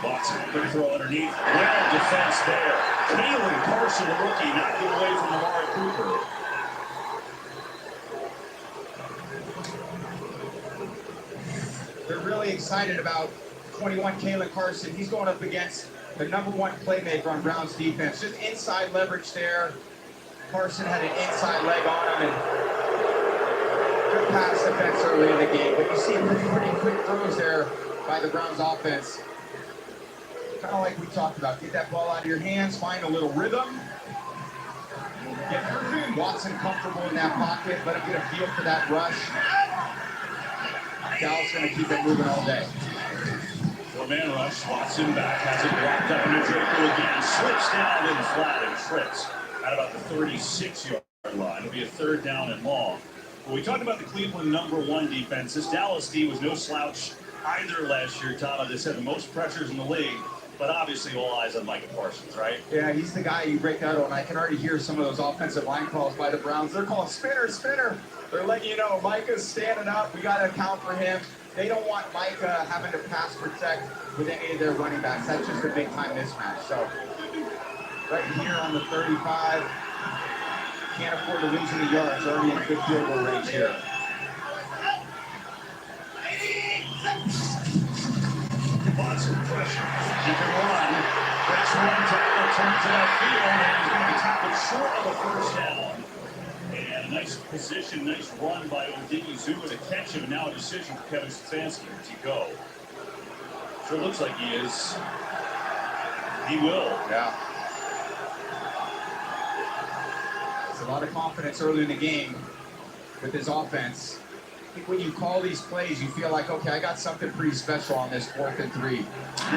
Watson, quick throw underneath. Well, defense there. Kalen Carson, the rookie, knocking away from Amari Cooper. They're really excited about 21 Kalen Carson. He's going up against the #1 playmaker on Browns defense. Just inside leverage there. Carson had an inside leg on him and good pass defense early in the game. But you see pretty quick throws there by the Browns offense. Kind of like we talked about. Get that ball out of your hands, find a little rhythm. Get Watson comfortable in that pocket. Let him get a feel for that rush. Dallas going to keep it moving all day. 4-man rush. Watson back, has it blocked up into Njoku again. Slips down in the flat and trips at about the 36-yard line. It'll be a third down and long. When we talked about the Cleveland #1 defense, this Dallas D was no slouch either last year, Tom. They said the most pressures in the league, but obviously all eyes on Micah Parsons, right? Yeah, he's the guy you break out on. I can already hear some of those offensive line calls by the Browns. They're calling spinner, spinner. They're letting you know Micah's standing up. We got to account for him. They don't want Micah having to pass protect with any of their running backs. That's just a big-time mismatch. So right here on the 35, can't afford to lose any yards. Already in good field goal range here. Watson pressure. He can run. Breaks one tackle, turns it upfield, and he's going to be tackled short of the first down. And a nice position, nice run by Odighizuwa to catch him. Now a decision for Kevin Stefanski. Does he go? Sure looks like he is. He will. Yeah. There's a lot of confidence early in the game with his offense. I think when you call these plays, you feel like, okay, I got something pretty special on this 4th and 3. You're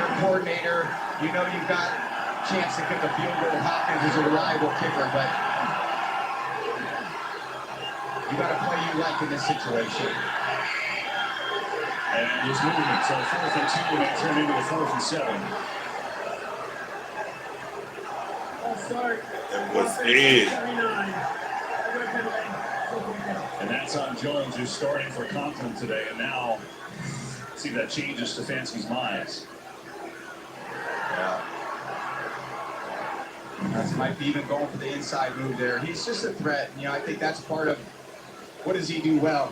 a coordinator. You know you've got a chance to kick a field goal. Hopkins is a reliable kicker, but you got to play you like in this situation. And there's movement. So 4th and 2 may turn into a 4th and 7. I'll start. That was it. And that's on Jones, who's starting for Conklin today. And now, see, that changes Stefanski's minds. Yeah. That might be even going for the inside move there. He's just a threat. You know, I think that's part of what does he do well.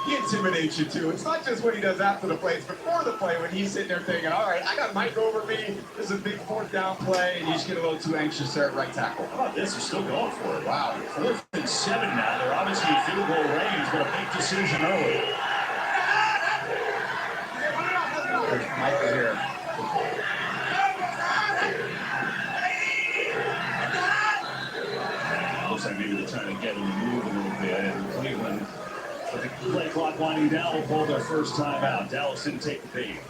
He intimidates you too. It's not just what he does after the play, it's before the play when he's sitting there thinking, all right, I got Mike over me. This is a big 4th down play, and you just get a little too anxious there at right tackle. How about this? They're still going for it. Wow. 4th and 7 now. They're obviously in field goal range, but a big decision early. There's Michael here. Looks like maybe they're trying to get him to move a little bit. And Cleveland, with the play clock winding down, will call their first time out. Dallas didn't take the bait.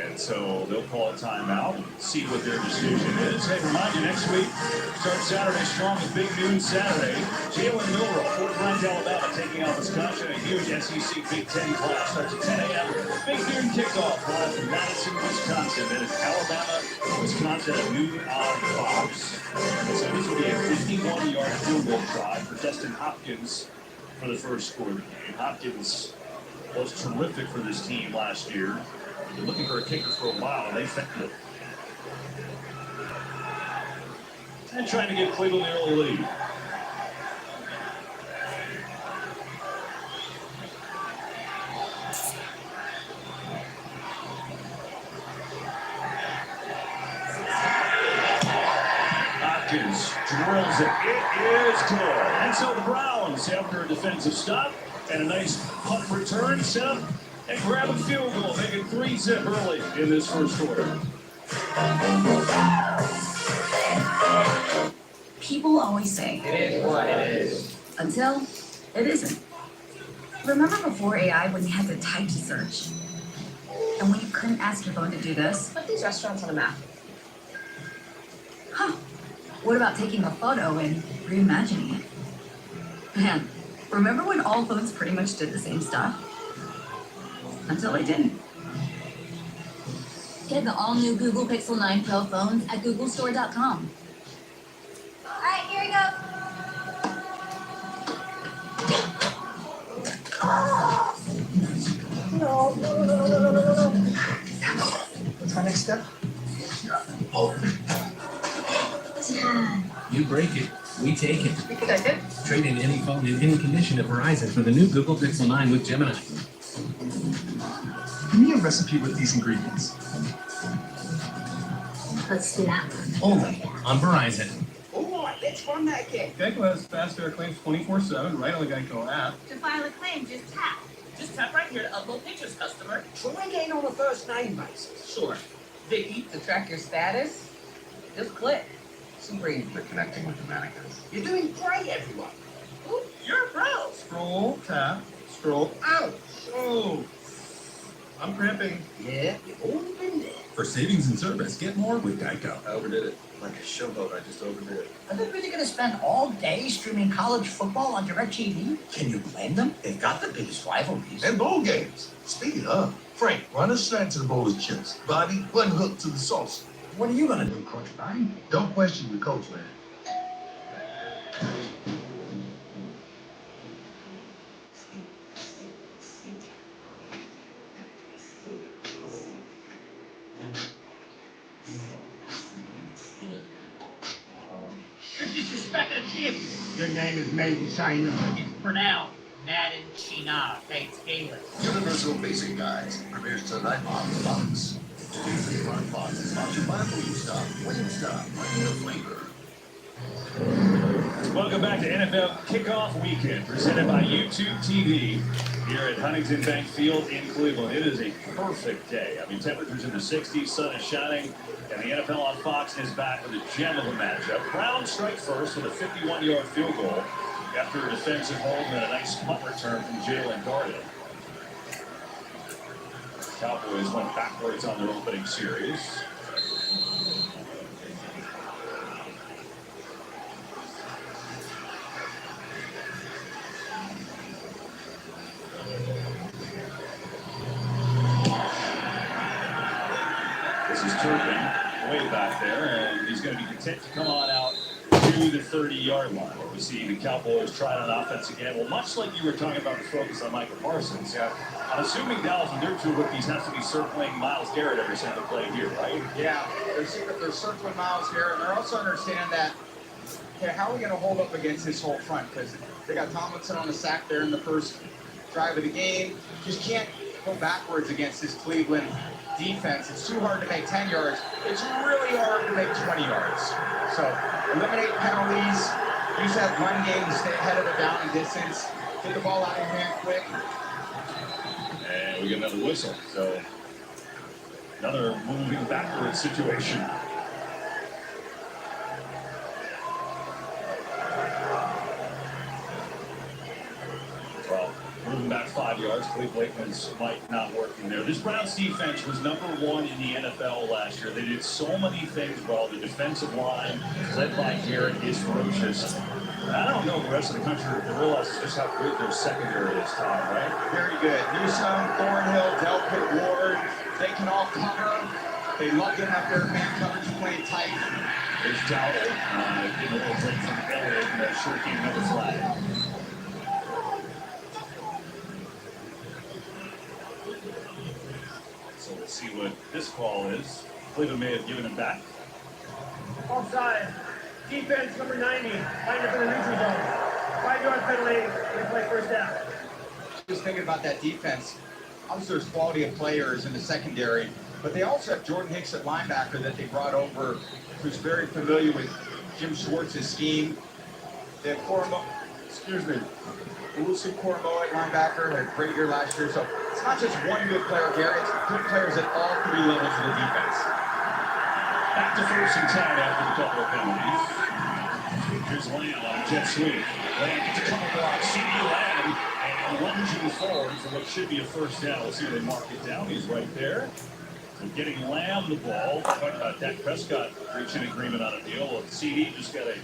And so they'll call a timeout and see what their decision is. Hey, remind you, next week, start Saturday strong with Big Noon Saturday. Jalen Milroe, 4th ranked Alabama, taking on Wisconsin. A huge SEC Big Ten class starts at 10 a.m. Big Noon kickoff live from Madison, Wisconsin. Then it's Alabama, Wisconsin at noon on Fox. So this will be a 51-yard field goal try for Destin Hopkins for the first score of the game. Hopkins was terrific for this team last year. They're looking for a kicker for a while, and they found it. And trying to give Cleveland the early lead. Hopkins drills it. It is good. And so the Browns, after a defensive stop and a nice punt return, set up and grab a field goal, making 3-zip early in this first quarter. People always say It is what it is. until it isn't. Remember before AI when you had to type to search? And when you couldn't ask your phone to do this? Put these restaurants on a map. Huh. What about taking a photo and reimagining it? Man, remember when all phones pretty much did the same stuff? Until they didn't. Get the all-new Google Pixel 9 Pro phones at googlestore.com. All right, here we go. No. What's my next step? You break it, we take it. You can take it. Trade in any phone in any condition at Verizon for the new Google Pixel 9 with Gemini. Give me a recipe with these ingredients. Let's do that. Only on Verizon. All right, let's run that game. Geico has faster claims 24/7 right on the Geico app. To file a claim, just tap. Just tap right here to upload pictures, customer. Try again on a first name basis. Sure. Vicky, to track your status, just click. They're connecting with the mannequins. You're doing great, everyone. Ooh, you're a pro. Scroll, tap, scroll. Ouch! Oh, I'm cramping. Yeah, you've all been there. For savings and service, get more with Geico. I overdid it. Like a showboat, I just overdid it. Are they really going to spend all day streaming college football on DirecTV? Can you blame them? They've got the biggest rivalries. And bowl games. Speaking of, Frank, run a snack to the bowl of chips. Bobby, one hook to the sauce. What are you going to do, Coach Bobby? Don't question your coach, man. Your name is Maiden China. For now, Madden China, thanks Gaelic. Universal Basic Guides premieres tonight on Fox. Today's front box is sponsored by Wingstop. Wingstop, bringing the flavor. Welcome back to NFL Kickoff Weekend, presented by YouTube TV here at Huntington Bank Field in Cleveland. It is a perfect day. I mean, temperatures in the 60s, sun is shining, and the NFL on Fox is back with a gem of a matchup. Browns strike first with a 51-yard field goal after a defensive hold and a nice punt return from Jalen Gardner. Cowboys went backwards on their opening series. This is Turpin way back there, and he's going to be content to come on out to the 30-yard line. Where we see the Cowboys try on offense again. Well, much like you were talking about the focus on Michael Parsons, I'm assuming Dallas and their two rookies have to be circling Myles Garrett every single play here, right? Yeah, they're circling Myles Garrett, and they also understand that, okay, how are we going to hold up against this whole front? Because they got Tomlinson on the sack there in the first drive of the game. Just can't go backwards against this Cleveland defense. It's too hard to make 10 yards. It's really hard to make 20 yards. So eliminate penalties, use that run game to stay ahead of the down and distance, get the ball out of your hand quick. And we get another whistle. So another moving backwards situation. Well, moving back 5 yards, Cleve Wakeman's might not working there. This Browns defense was #1 in the NFL last year. They did so many things well. The defensive line, led by Garrett, is ferocious. I don't know the rest of the country realizes just how good their secondary is, Tom, right? Very good. Newsome, Thornhill, Delpit, Ward, they can all cover. They love getting up there, man coverage, playing tight. There's Dowdle, getting a little break from the belly, and that sure came another flag. So we'll see what this call is. Cleveland may have given him back. Offside. Defense number 90. Lined up in the neutral zone. 5-yard penalty. They play first down. Just thinking about that defense. Obviously, there's quality of players in the secondary, but they also have Jordan Hicks at linebacker that they brought over, who's very familiar with Jim Schwartz's scheme. They have Ulusi Koromoa at linebacker, had a great year last year. So it's not just one good player, Gary. It's good players at all 3 levels of the defense. Back to first and 10 after a couple of penalties. Here's Lamb on a jet sweep. Lamb gets a couple blocks. CD Lamb and lunging forward for what should be a first down. We'll see if they mark it down. He's right there. So getting Lamb the ball. Dak Prescott reached an agreement on a deal. CD just got a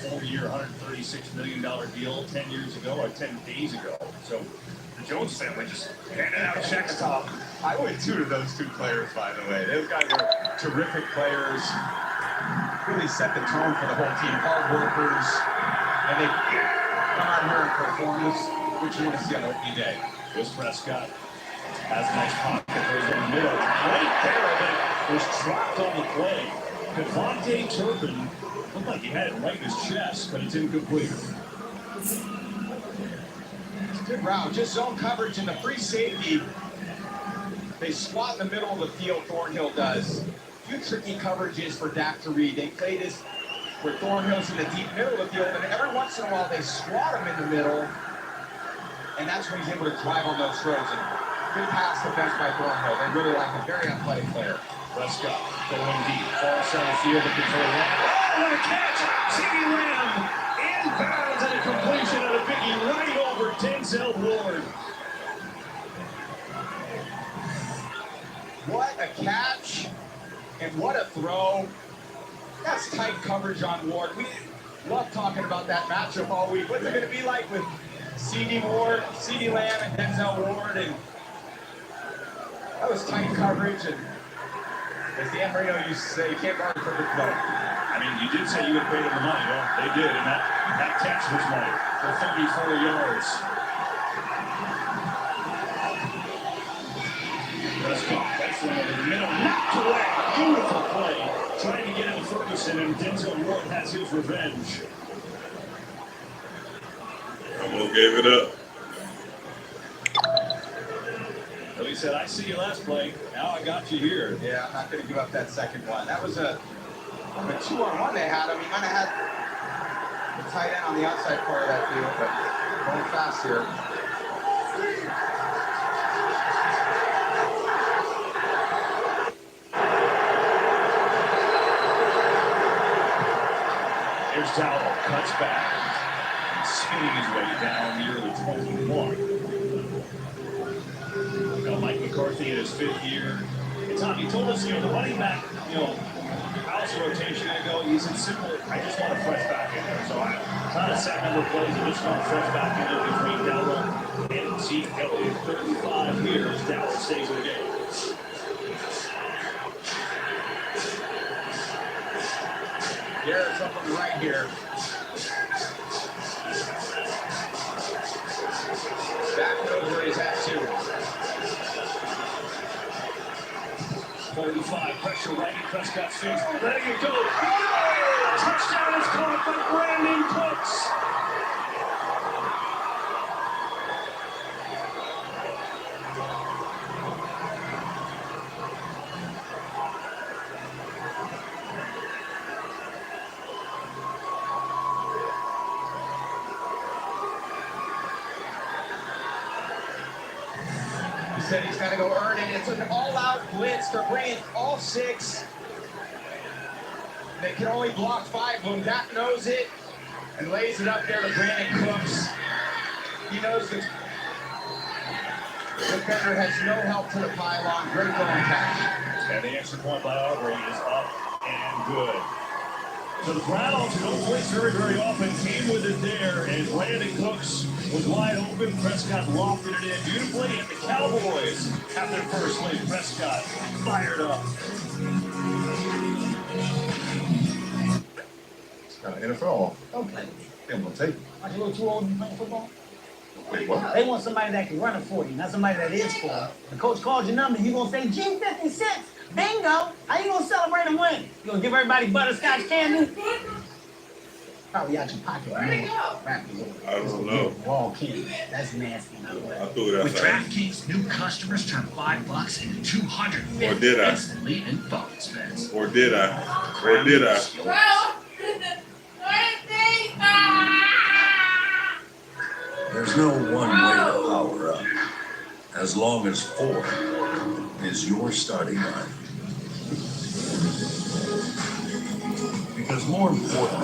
4-year, $136 million deal 10 years ago, or 10 days ago. So the Jones family just handed out checks, Tom. I would too to those 2 players, by the way. Those guys are terrific players. Really set the tone for the whole team. Hard workers. And they come out here and perform this, which you want to see on opening day. Chris Prescott has a nice pocket. Goes in the middle. Right there, but was dropped on the play. Devontae Turpin looked like he had it right in his chest, but it's incomplete. Good route. Just zone coverage in the free safety. They squat in the middle of the field, Thornhill does. Few tricky coverages for Dak to read. They play this where Thornhill's in the deep middle of the field, and every once in a while they squat him in the middle, and that's when he's able to drive on those throws. And good pass defense by Thornhill. They really like him. Very athletic player. Prescott going deep. Far center field looking for Lamb. Oh, what a catch! CeeDee Lamb inbounds and a completion of a biggie right over Denzel Ward. What a catch, and what a throw. That's tight coverage on Ward. We love talking about that matchup all week. What's it going to be like with CeeDee Lamb and Denzel Ward? And that was tight coverage, and as Dan Marino used to say, you can't guard a perfect throw. I mean, you did say you would have paid him the money. Well, they did, and that catch was money for 34 yards. Prescott, that's one over the middle, knocked away. Beautiful play, trying to get into Ferguson, and Denzel Ward has his revenge. Almost gave it up. Well, he said, I see you last play. Now I got you here. Yeah, I'm not going to give up that second one. That was a 2-on-1 they had. I mean, might have had the tight end on the outside part of that field, but going fast here. Here's Dowell, cuts back, spinning his way down nearly 21. Now Mike McCarthy in his 5th year. And Tom, you told us, the running back, house rotation ago, he said simple, I just want a fresh back in there. So I kind of set number of plays, I just want a fresh back in there between Dowell and Zeke Elliott. 35 years, Dowell stays in the game. Garrett's up on the right here. Back nose where he's at too. 45, pressure right in Prescott's face. Letting it go. Touchdown is caught by Brandon Cooks. Said he's got to go earn it. It's an all-out blitz. They're bringing all 6. They can only block 5 of them. Dak knows it and lays it up there to Brandon Cooks. He knows the defender has no help to the pylon. Great going catch. And the extra point by Aubrey is up and good. So the Browns don't blitz very, very often. Came with it there, and Brandon Cooks was wide open. Prescott lofted it in beautifully, and the Cowboys have their first lead. Prescott fired up. NFL. Don't play with me. I'm gonna take it. Are you a little too old to be playing football? Wait, what? They want somebody that can run it for you, not somebody that is for you. The coach calls your number, you gonna say G56. Bingo! How you gonna celebrate a win? You gonna give everybody butterscotch candy? Probably out your pocket. Where'd it go? I don't know. Raw candy. That's nasty. I threw it With outside. DraftKings, new customers turn $5 into $250 Or did I? instantly in phone spends. Or did I? Or did I? There's no one way to power up, as long as 4 is your starting line. Because more important